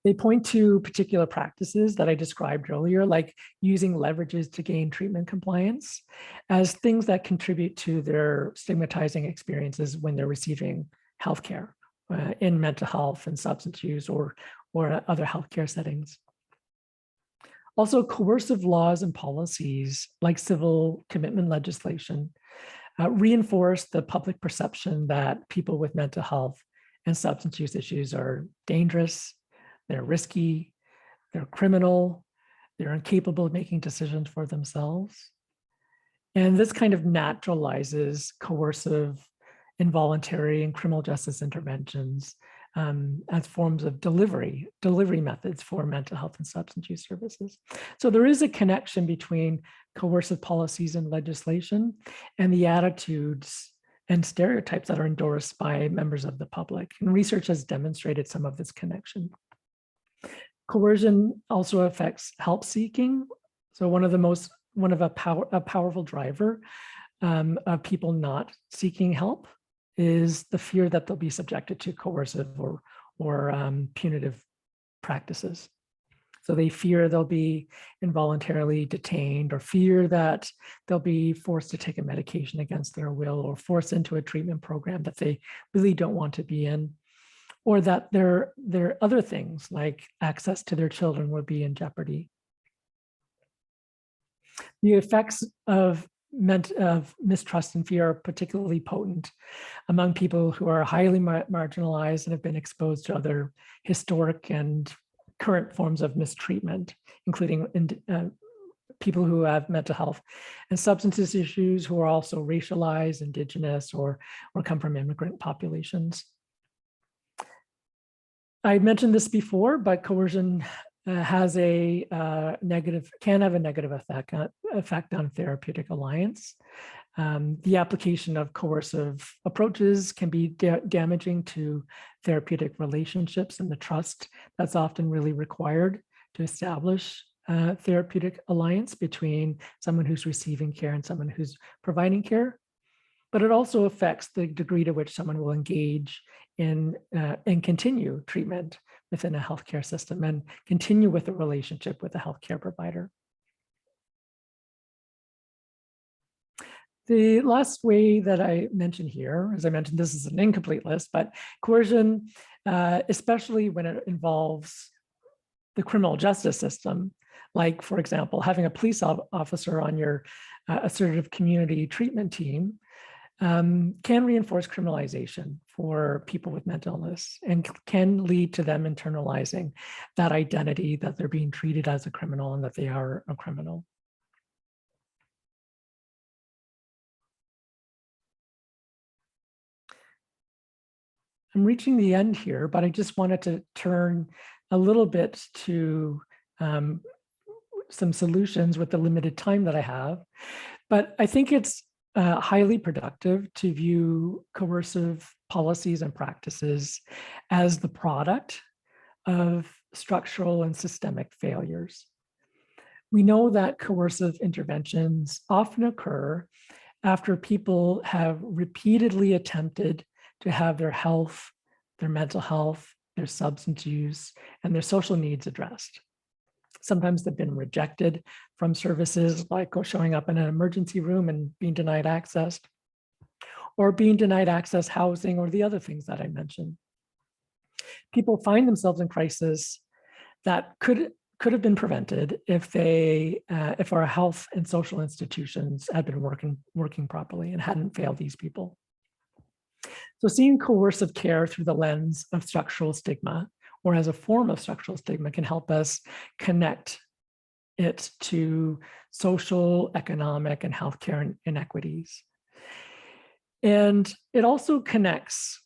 B: They point to particular practices that I described earlier, like using leverages to gain treatment compliance, as things that contribute to their stigmatizing experiences when they're receiving healthcare in mental health and substance use or other healthcare settings. Also, coercive laws and policies like civil commitment legislation reinforce the public perception that people with mental health and substance use issues are dangerous, they're risky, they're criminal, they're incapable of making decisions for themselves. And this kind of naturalizes coercive, involuntary, and criminal justice interventions as forms of delivery methods for mental health and substance use services. So there is a connection between coercive policies and legislation and the attitudes and stereotypes that are endorsed by members of the public. And research has demonstrated some of this connection. Coercion also affects help seeking. So one of a powerful driver of people not seeking help is the fear that they'll be subjected to coercive or punitive practices. So they fear they'll be involuntarily detained, or fear that they'll be forced to take a medication against their will, or forced into a treatment program that they really don't want to be in, or that their other things like access to their children would be in jeopardy. The effects of mistrust and fear are particularly potent among people who are highly marginalized and have been exposed to other historic and current forms of mistreatment, including people who have mental health and substance issues, who are also racialized, indigenous, or come from immigrant populations. I mentioned this before, but coercion has can have a negative effect on therapeutic alliance. The application of coercive approaches can be damaging to therapeutic relationships and the trust that's often really required to establish therapeutic alliance between someone who's receiving care and someone who's providing care. But it also affects the degree to which someone will engage in and continue treatment within a healthcare system and continue with a relationship with a healthcare provider. The last way that I mentioned here, as I mentioned, this is an incomplete list, but coercion, especially when it involves the criminal justice system, like, for example, having a police officer on your assertive community treatment team, can reinforce criminalization for people with mental illness and can lead to them internalizing that identity that they're being treated as a criminal and that they are a criminal. I'm reaching the end here, but I just wanted to turn a little bit to some solutions with the limited time that I have. But I think it's highly productive to view coercive policies and practices as the product of structural and systemic failures. We know that coercive interventions often occur after people have repeatedly attempted to have their health, their mental health, their substance use, and their social needs addressed. Sometimes they've been rejected from services like showing up in an emergency room and being denied access, or being denied access housing, or the other things that I mentioned. People find themselves in crisis that could have been prevented if our health and social institutions had been working properly and hadn't failed these people. So seeing coercive care through the lens of structural stigma, or as a form of structural stigma, can help us connect it to social, economic, and healthcare inequities. And it also connects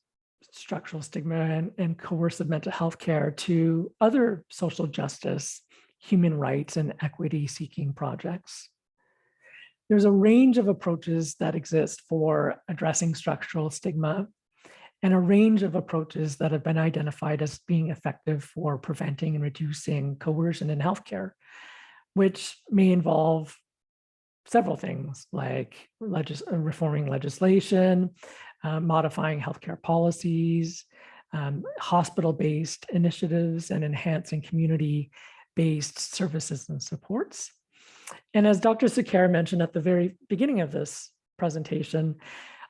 B: structural stigma and coercive mental health care to other social justice, human rights, and equity seeking projects. There's a range of approaches that exist for addressing structural stigma, and a range of approaches that have been identified as being effective for preventing and reducing coercion in healthcare, which may involve several things like reforming legislation, modifying healthcare policies, hospital-based initiatives, and enhancing community-based services and supports. And as Dr. Sequeira mentioned at the very beginning of this presentation,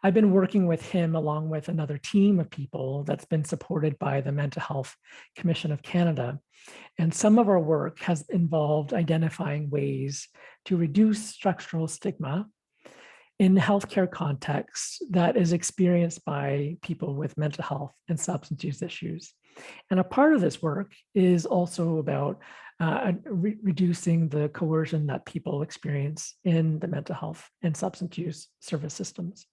B: I've been working with him along with another team of people that's been supported by the Mental Health Commission of Canada. And some of our work has involved identifying ways to reduce structural stigma in healthcare contexts that is experienced by people with mental health and substance use issues. And a part of this work is also about reducing the coercion that people experience in the mental health and substance use service systems.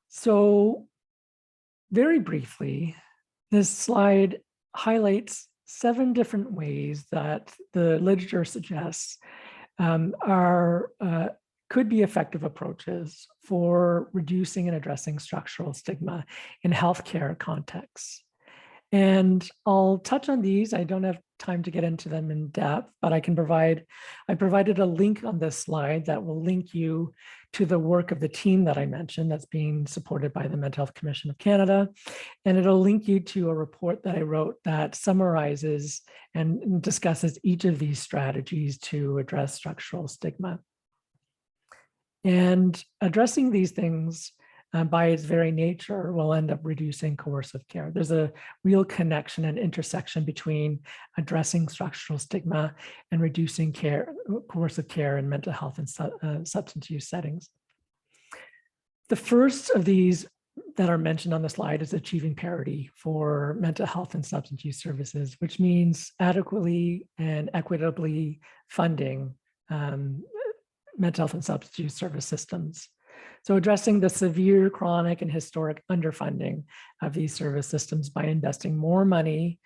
B: So very briefly, this slide highlights 7 different ways that the literature suggests could be effective approaches for reducing and addressing structural stigma in healthcare contexts. And I'll touch on these. I don't have time to get into them in depth, but I provided a link on this slide that will link you to the work of the team that I mentioned that's being supported by the Mental Health Commission of Canada. And it'll link you to a report that I wrote that summarizes and discusses each of these strategies to address structural stigma. And addressing these things by its very nature will end up reducing coercive care. There's a real connection and intersection between addressing structural stigma and reducing coercive care in mental health and substance use settings. The first of these that are mentioned on the slide is achieving parity for mental health and substance use services, which means adequately and equitably funding mental health and substance use service systems. So addressing the severe, chronic, and historic underfunding of these service systems by investing more money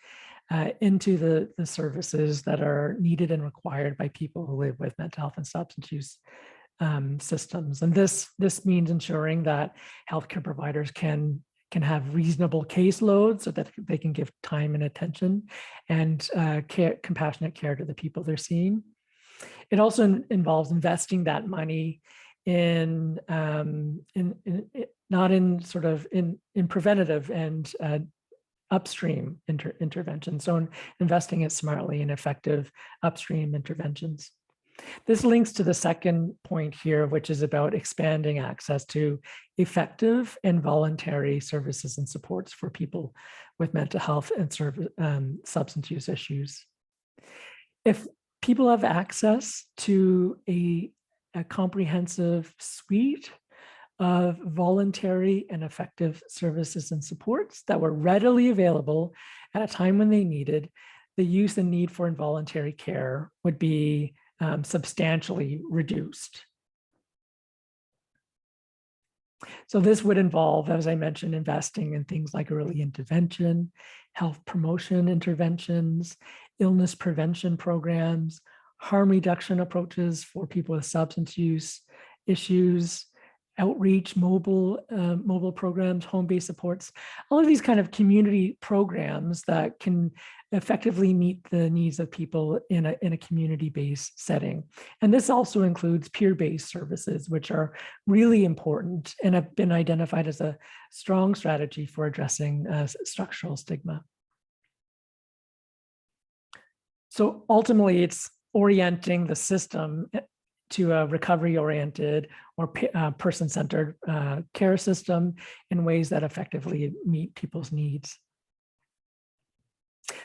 B: into the services that are needed and required by people who live with mental health and substance use systems. And this means ensuring that healthcare providers can have reasonable caseloads so that they can give time and attention and compassionate care to the people they're seeing. It also involves investing that money in preventative and upstream interventions. So investing it smartly in effective upstream interventions. This links to the second point here, which is about expanding access to effective and voluntary services and supports for people with mental health and substance use issues. If people have access to a comprehensive suite of voluntary and effective services and supports that were readily available at a time when they needed, the use and need for involuntary care would be substantially reduced. So this would involve, as I mentioned, investing in things like early intervention, health promotion interventions, illness prevention programs, harm reduction approaches for people with substance use issues, outreach, mobile programs, home-based supports, all of these kind of community programs that can effectively meet the needs of people in a community-based setting. And this also includes peer-based services, which are really important and have been identified as a strong strategy for addressing structural stigma. So ultimately, it's orienting the system to a recovery-oriented or person-centered care system in ways that effectively meet people's needs.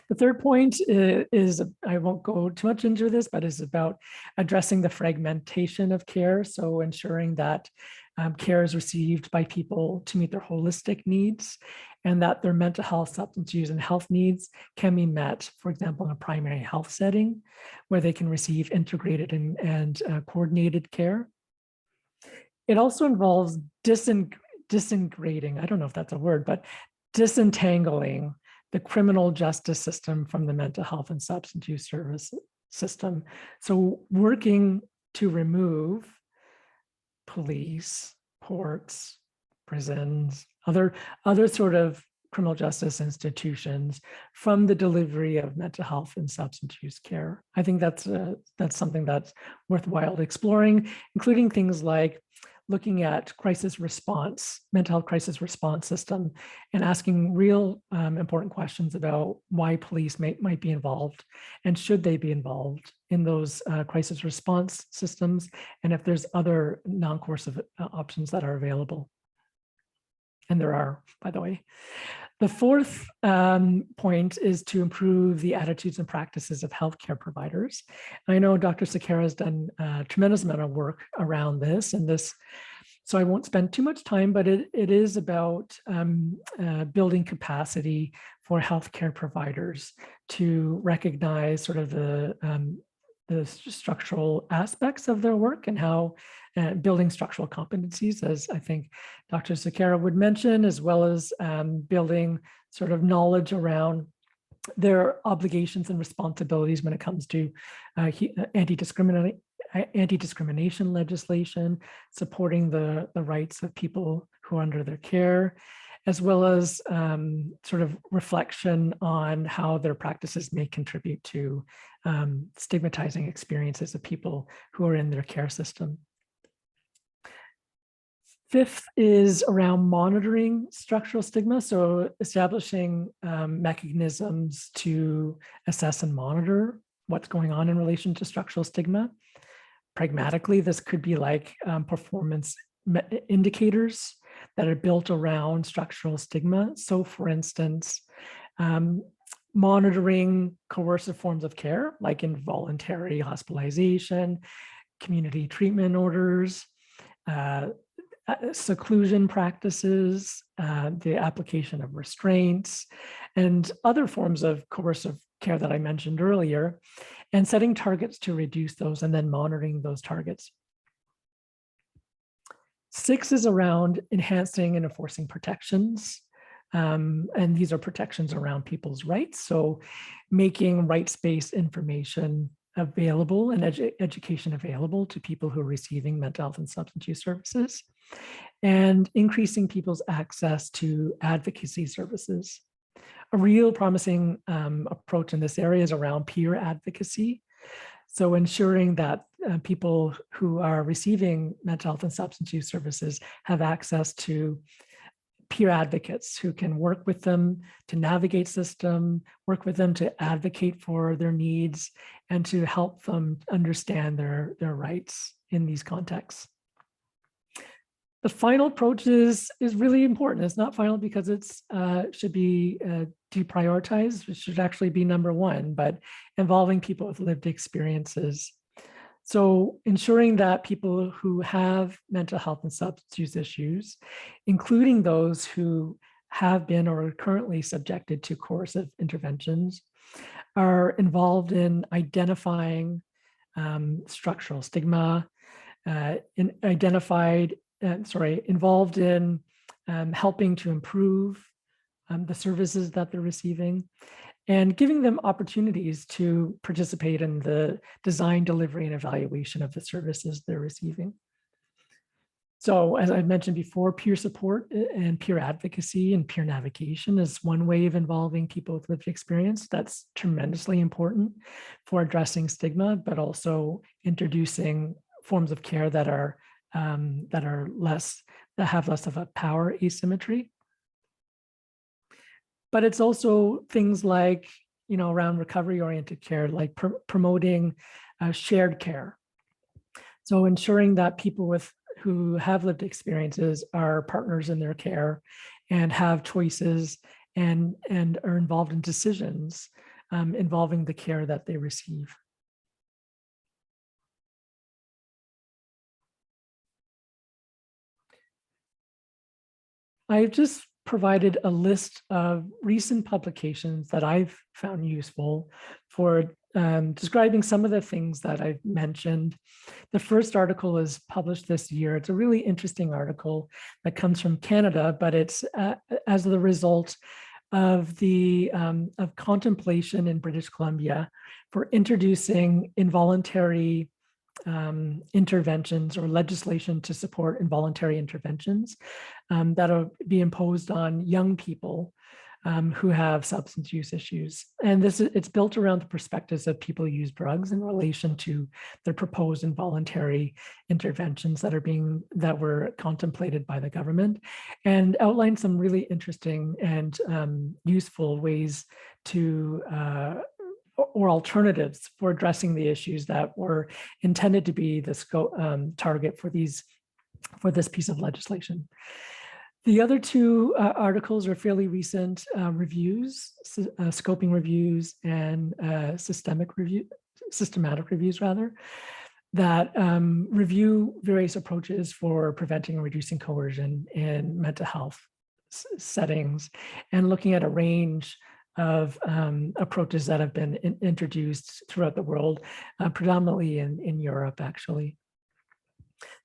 B: The third point is, I won't go too much into this, but is about addressing the fragmentation of care. So ensuring that care is received by people to meet their holistic needs, and that their mental health, substance use, and health needs can be met, for example, in a primary health setting, where they can receive integrated and coordinated care. It also involves disintegrating, I don't know if that's a word, but disentangling the criminal justice system from the mental health and substance use service system. So working to remove police, courts, prisons, other sort of criminal justice institutions from the delivery of mental health and substance use care. I think that's something that's worthwhile exploring, including things like looking at crisis response, mental health crisis response system, and asking real important questions about why police might be involved and should they be involved in those crisis response systems, and if there's other non-coercive options that are available. And there are, by the way. The fourth point is to improve the attitudes and practices of healthcare providers. I know Dr. Sequeira has done a tremendous amount of work around this, so I won't spend too much time, but it is about building capacity for healthcare providers to recognize sort of the structural aspects of their work and how building structural competencies, as I think Dr. Sequeira would mention, as well as building sort of knowledge around their obligations and responsibilities when it comes to anti-discrimination legislation, supporting the rights of people who are under their care, as well as sort of reflection on how their practices may contribute to stigmatizing experiences of people who are in their care system. Fifth is around monitoring structural stigma. So establishing mechanisms to assess and monitor what's going on in relation to structural stigma. Pragmatically, this could be like performance indicators that are built around structural stigma. So for instance, monitoring coercive forms of care, like involuntary hospitalization, community treatment orders, seclusion practices, the application of restraints, and other forms of coercive care that I mentioned earlier, and setting targets to reduce those and then monitoring those targets. 6 is around enhancing and enforcing protections. And these are protections around people's rights. So making rights-based information available and education available to people who are receiving mental health and substance use services, and increasing people's access to advocacy services. A real promising approach in this area is around peer advocacy. So ensuring that people who are receiving mental health and substance use services have access to peer advocates who can work with them to navigate system, work with them to advocate for their needs, and to help them understand their rights in these contexts. The final approach is really important. It's not final because it's should be deprioritized. It should actually be number 1, but involving people with lived experiences. So ensuring that people who have mental health and substance use issues, including those who have been or are currently subjected to coercive interventions, are involved in identifying structural stigma, involved in helping to improve the services that they're receiving, and giving them opportunities to participate in the design, delivery, and evaluation of the services they're receiving. So as I mentioned before, peer support and peer advocacy and peer navigation is one way of involving people with lived experience. That's tremendously important for addressing stigma, but also introducing forms of care that have less of a power asymmetry. But it's also things like, around recovery-oriented care, like promoting shared care. So ensuring that people who have lived experiences are partners in their care and have choices and are involved in decisions involving the care that they receive. I've just provided a list of recent publications that I've found useful for describing some of the things that I've mentioned. The first article is published this year. It's a really interesting article that comes from Canada, but it's as the result of the of contemplation in British Columbia for introducing involuntary interventions or legislation to support involuntary interventions that'll be imposed on young people who have substance use issues. And it's built around the perspectives of people who use drugs in relation to the proposed involuntary interventions that were contemplated by the government, and outline some really interesting and useful ways to or alternatives for addressing the issues that were intended to be the target for this piece of legislation. The other two articles are fairly recent reviews, scoping reviews and systematic reviews rather, that review various approaches for preventing and reducing coercion in mental health settings, and looking at a range of approaches that have been introduced throughout the world, predominantly in Europe, actually.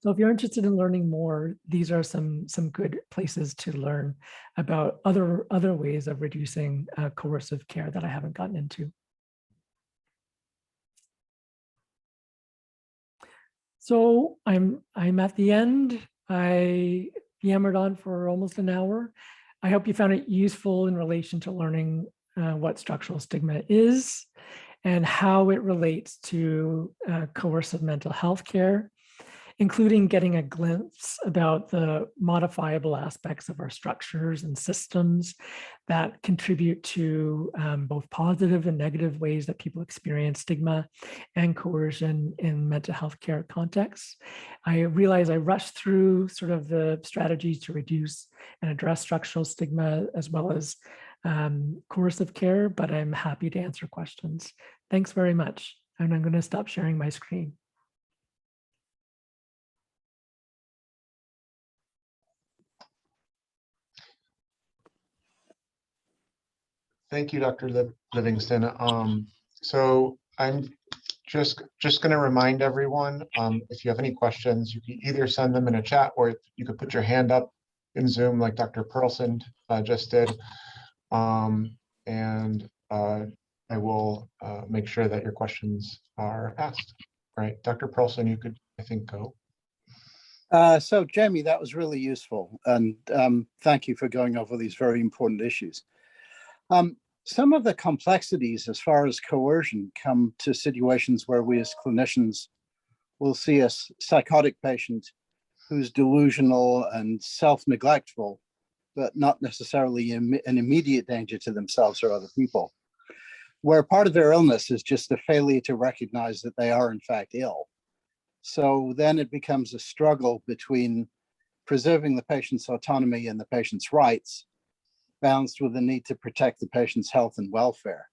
B: So if you're interested in learning more, these are some good places to learn about other ways of reducing coercive care that I haven't gotten into. So I'm at the end. I yammered on for almost an hour. I hope you found it useful in relation to learning what structural stigma is and how it relates to coercive mental health care, including getting a glimpse about the modifiable aspects of our structures and systems that contribute to both positive and negative ways that people experience stigma and coercion in mental health care contexts. I realize I rushed through sort of the strategies to reduce and address structural stigma as well as coercive care, but I'm happy to answer questions. Thanks very much. And I'm going to stop sharing my screen.
C: Thank you, Dr. Livingston. So I'm just going to remind everyone, if you have any questions, you can either send them in a chat or you could put your hand up in Zoom like Dr. Perlson just did. I will make sure that your questions are asked. All right, Dr. Perlson, you could, I think, go.
D: So Jamie, that was really useful. And thank you for going over these very important issues. Some of the complexities as far as coercion come to situations where we as clinicians will see a psychotic patient who's delusional and self-neglectful, but not necessarily an immediate danger to themselves or other people, where part of their illness is just a failure to recognize that they are in fact ill. So then it becomes a struggle between preserving the patient's autonomy and the patient's rights, balanced with the need to protect the patient's health and welfare.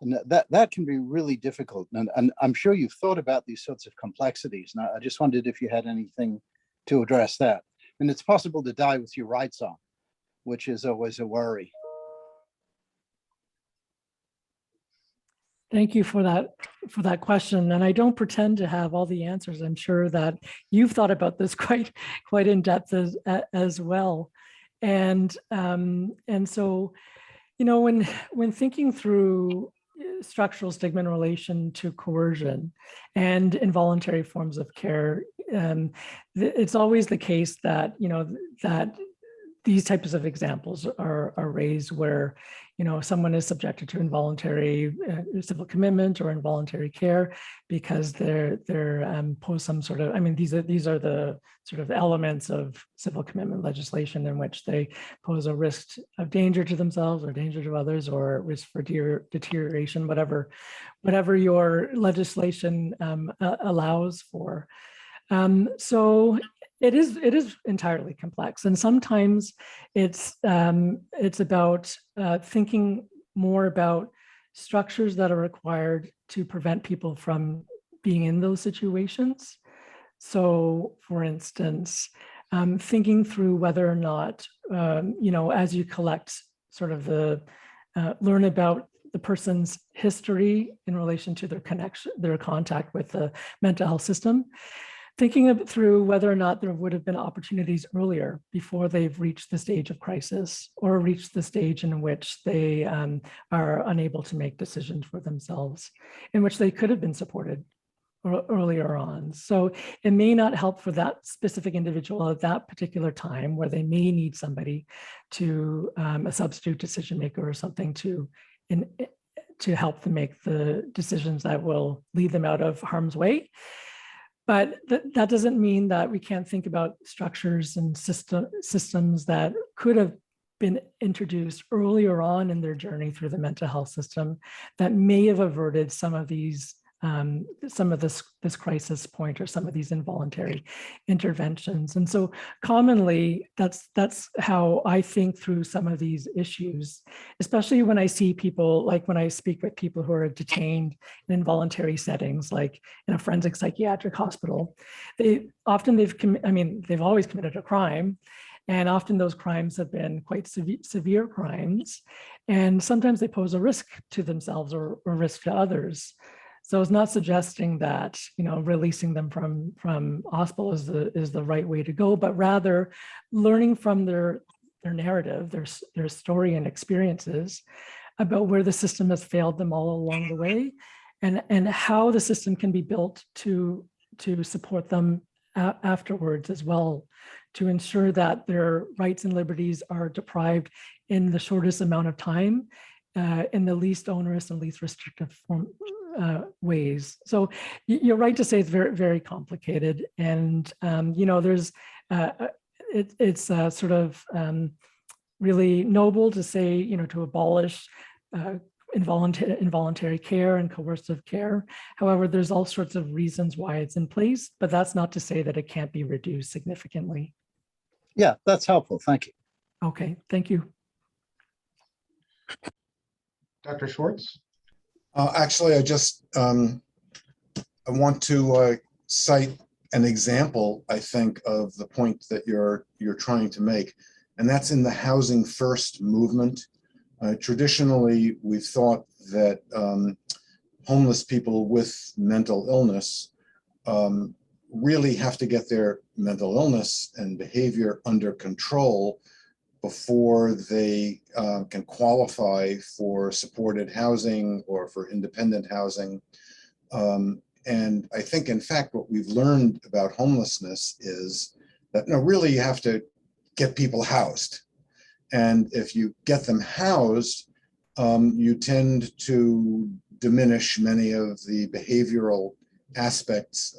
D: And that can be really difficult. And I'm sure you've thought about these sorts of complexities. And I just wondered if you had anything to address that. And it's possible to die with your rights on, which is always a worry.
B: Thank you for that question. And I don't pretend to have all the answers. I'm sure that you've thought about this quite in depth as well. And so, when thinking through structural stigma in relation to coercion and involuntary forms of care, it's always the case that, that these types of examples are raised where, someone is subjected to involuntary civil commitment or involuntary care because they're pose some sort of, these are the sort of elements of civil commitment legislation in which they pose a risk of danger to themselves or danger to others or risk for deterioration, whatever your legislation allows for. So it is entirely complex, and sometimes it's about thinking more about structures that are required to prevent people from being in those situations. So, for instance, thinking through whether or not, as you collect sort of learn about the person's history in relation to their contact with the mental health system, thinking through whether or not there would have been opportunities earlier before they've reached the stage of crisis or reached the stage in which they are unable to make decisions for themselves, in which they could have been supported earlier on. So it may not help for that specific individual at that particular time where they may need somebody to, a substitute decision maker or something to help them make the decisions that will lead them out of harm's way. But that doesn't mean that we can't think about structures and systems that could have been introduced earlier on in their journey through the mental health system that may have averted some of these, some of this crisis point or some of these involuntary interventions. And so commonly, that's how I think through some of these issues, especially when I see people, like when I speak with people who are detained in involuntary settings, like in a forensic psychiatric hospital. They've always committed a crime. And often those crimes have been quite severe crimes. And sometimes they pose a risk to themselves or risk to others. So it's not suggesting that, releasing them from hospital is the right way to go, but rather learning from their narrative, their story and experiences about where the system has failed them all along the way, and how the system can be built to support them afterwards as well, to ensure that their rights and liberties are deprived in the shortest amount of time, in the least onerous and least restrictive ways. So you're right to say it's very, very complicated. And, there's, it's sort of really noble to say, to abolish involuntary care and coercive care. However, there's all sorts of reasons why it's in place, but that's not to say that it can't be reduced significantly.
D: Yeah, that's helpful. Thank you.
B: Okay, thank you.
C: Dr. Schwartz?
E: Actually, I want to cite an example, I think, of the point that you're trying to make, and that's in the housing first movement. Traditionally, we've thought that homeless people with mental illness really have to get their mental illness and behavior under control before they can qualify for supported housing or for independent housing. And I think, in fact, what we've learned about homelessness is that, no, really you have to get people housed. And if you get them housed, you tend to diminish many of the behavioral aspects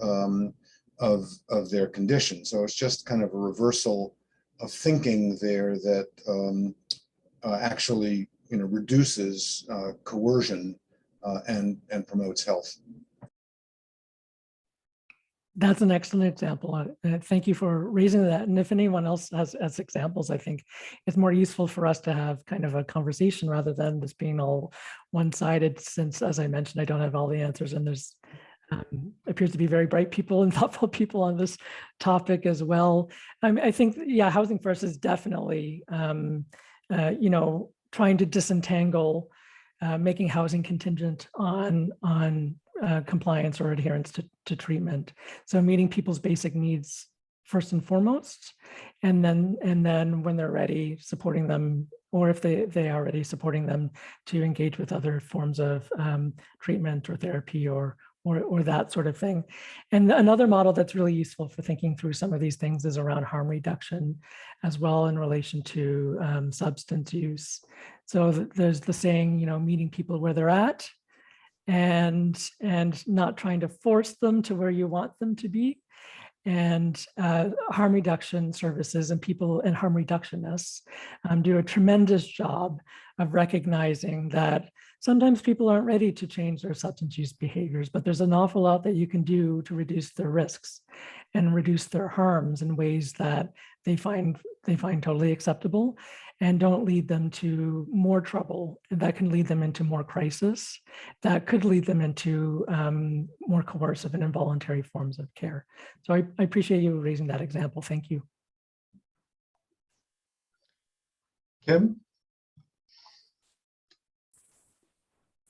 E: of their condition. So it's just kind of a reversal of thinking there that actually reduces coercion and promotes health.
B: That's an excellent example. Thank you for raising that. And if anyone else has examples, I think it's more useful for us to have kind of a conversation rather than this being all one-sided, since, as I mentioned, I don't have all the answers, and there's appears to be very bright people and thoughtful people on this topic as well. I think, yeah, housing first is definitely, trying to disentangle making housing contingent on compliance or adherence to treatment. So meeting people's basic needs first and foremost, and then when they're ready, supporting them, or if they are ready, supporting them to engage with other forms of treatment or therapy or or that sort of thing. And another model that's really useful for thinking through some of these things is around harm reduction as well in relation to substance use. So there's the saying, you know, meeting people where they're at and not trying to force them to where you want them to be. And harm reduction services and people and harm reductionists do a tremendous job of recognizing that sometimes people aren't ready to change their substance use behaviors, but there's an awful lot that you can do to reduce their risks and reduce their harms in ways that they find totally acceptable and don't lead them to more trouble. That can lead them into more crisis. That could lead them into more coercive and involuntary forms of care. So I appreciate you raising that example. Thank you.
C: Kim?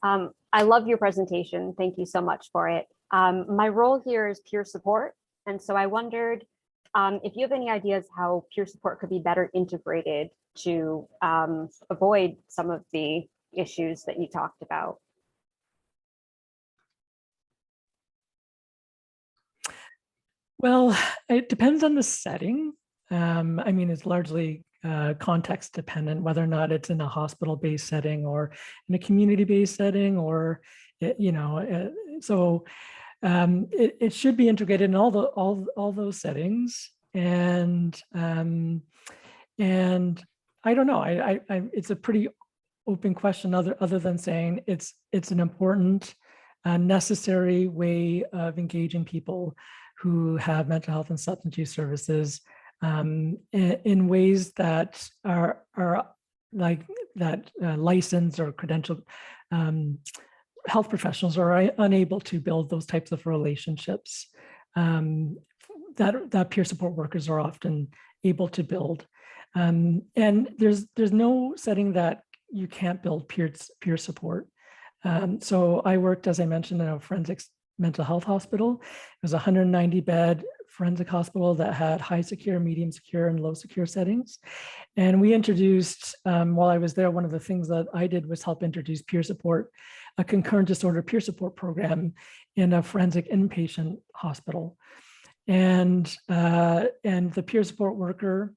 F: I love your presentation. Thank you so much for it. My role here is peer support. And so I wondered if you have any ideas how peer support could be better integrated to avoid some of the issues that you talked about.
B: Well, it depends on the setting. I mean, it's largely context dependent, whether or not it's in a hospital-based setting or in a community-based setting, or it should be integrated in all those settings. And I don't know. It's a pretty open question, other than saying it's an important, necessary way of engaging people who have mental health and substance use services in ways that are like that licensed or credentialed health professionals are unable to build those types of relationships that peer support workers are often able to build. And there's no setting that you can't build peer support. So I worked, as I mentioned, in a forensics mental health hospital. It was a 190-bed forensic hospital that had high secure, medium secure, and low secure settings. And we introduced, while I was there, one of the things that I did was help introduce peer support, a concurrent disorder peer support program in a forensic inpatient hospital. And the peer support worker,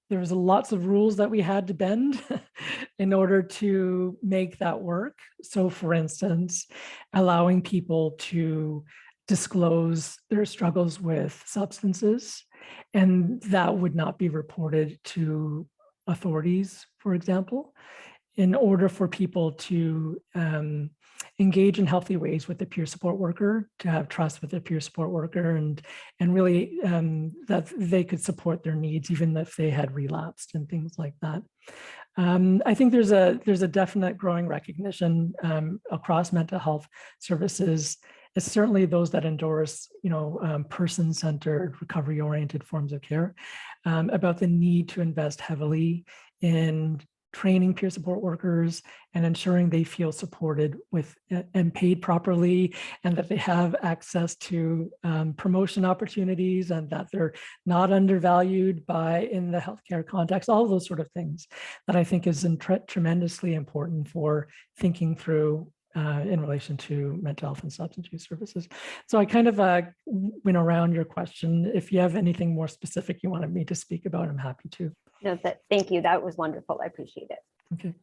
B: there was lots of rules that we had to bend in order to make that work. So for instance, allowing people to disclose their struggles with substances, and that would not be reported to authorities, for example, in order for people to engage in healthy ways with the peer support worker, to have trust with the peer support worker, and really that they could support their needs even if they had relapsed and things like that. I think there's a definite growing recognition across mental health services. It's certainly those that endorse, person-centered, recovery-oriented forms of care, about the need to invest heavily in training peer support workers and ensuring they feel supported with and paid properly, and that they have access to promotion opportunities, and that they're not undervalued in the healthcare context, all of those sort of things that I think is tremendously important for thinking through in relation to mental health and substance use services. So I kind of went around your question. If you have anything more specific you wanted me to speak about, I'm happy to.
F: No, thank you. That was wonderful. I appreciate it.
B: Okay.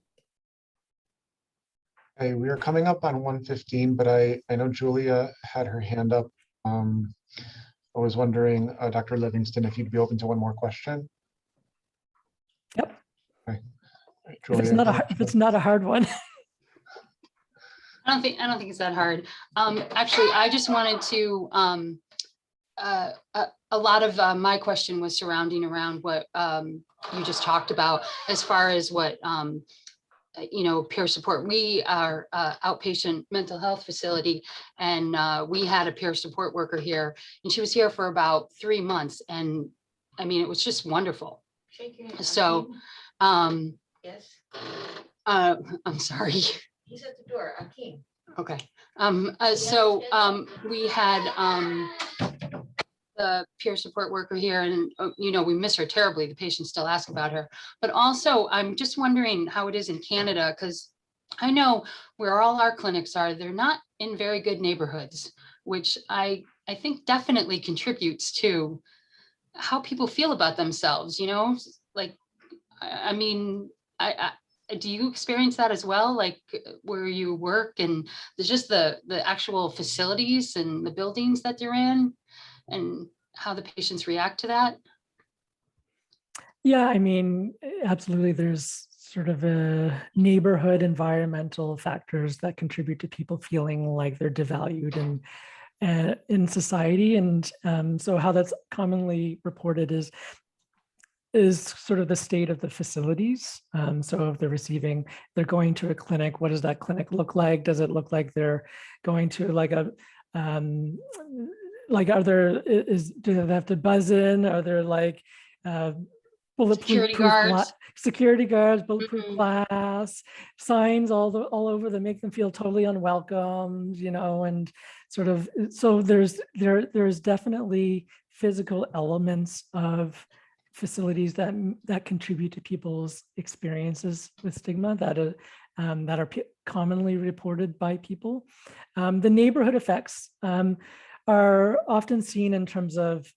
C: Okay, we are coming up on 1:15, but I know Julia had her hand up. I was wondering, Dr. Livingston, if you'd be open to one more question.
B: Yep.
C: Okay. Right,
B: If it's not a hard one.
G: I don't think it's that hard. Actually, I just wanted to, a lot of my question was surrounding around what you just talked about as far as what, peer support. We are outpatient mental health facility, and we had a peer support worker here, and she was here for about 3 months. And I mean, it was just wonderful. So,
H: yes,
G: I'm sorry.
H: he's at the door. Akeem.
G: Okay. We had the peer support worker here, and we miss her terribly. The patients still ask about her. But also, I'm just wondering how it is in Canada, because I know where all our clinics are, they're not in very good neighborhoods, which I think definitely contributes to how people feel about themselves, you know, like, I mean, do you experience that as well? Like where you work and there's just the actual facilities and the buildings that they're in and how the patients react to that?
B: Yeah, I mean, absolutely. There's sort of a neighborhood environmental factors that contribute to people feeling like they're devalued and in society. And so how that's commonly reported is sort of the state of the facilities. So if they're going to a clinic, what does that clinic look like? Does it look like they're going to like a, like, do they have to buzz in? Are there like
G: Security guards.
B: security guards, bulletproof
G: Mhm.
B: glass, signs all over that make them feel totally unwelcomed, you know, and sort of, so there's definitely physical elements of facilities that contribute to people's experiences with stigma that are commonly reported by people. The neighborhood effects are often seen in terms of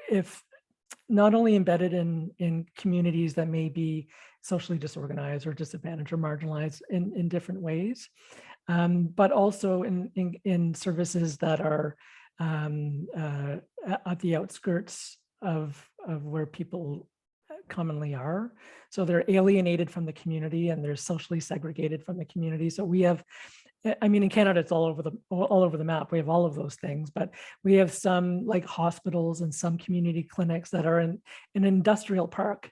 B: if not only embedded in communities that may be socially disorganized or disadvantaged or marginalized in different ways, but also in services that are at the outskirts of where people commonly are. So they're alienated from the community and they're socially segregated from the community. So we have, I mean, in Canada, it's all over the map. We have all of those things, but we have some like hospitals and some community clinics that are in an industrial park,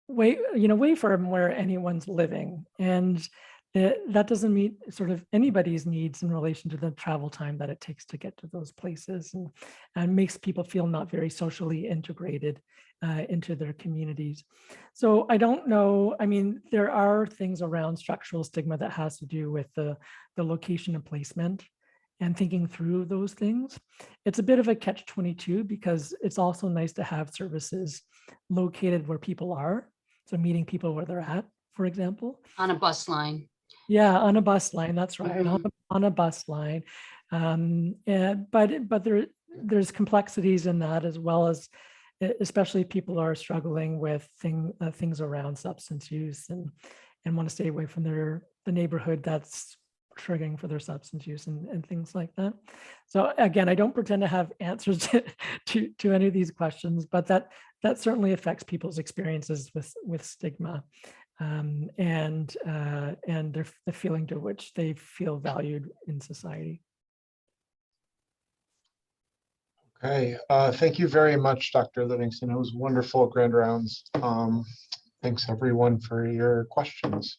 B: way from where anyone's living. And that doesn't meet sort of anybody's needs in relation to the travel time that it takes to get to those places, and makes people feel not very socially integrated into their communities. So I don't know, I mean, there are things around structural stigma that has to do with the location and placement and thinking through those things. It's a bit of a catch-22 because it's also nice to have services located where people are. So meeting people where they're at, for example.
G: On a bus line.
B: Yeah, on a bus line, that's right,
G: Mhm.
B: on a bus line. But there's complexities in that, as well as, especially if people are struggling with things around substance use and want to stay away from the neighborhood that's triggering for their substance use and things like that. So again, I don't pretend to have answers to any of these questions, but that certainly affects people's experiences with stigma. And the feeling to which they feel valued in society.
C: Okay, thank you very much, Dr. Livingston. It was wonderful grand rounds. Thanks everyone for your questions.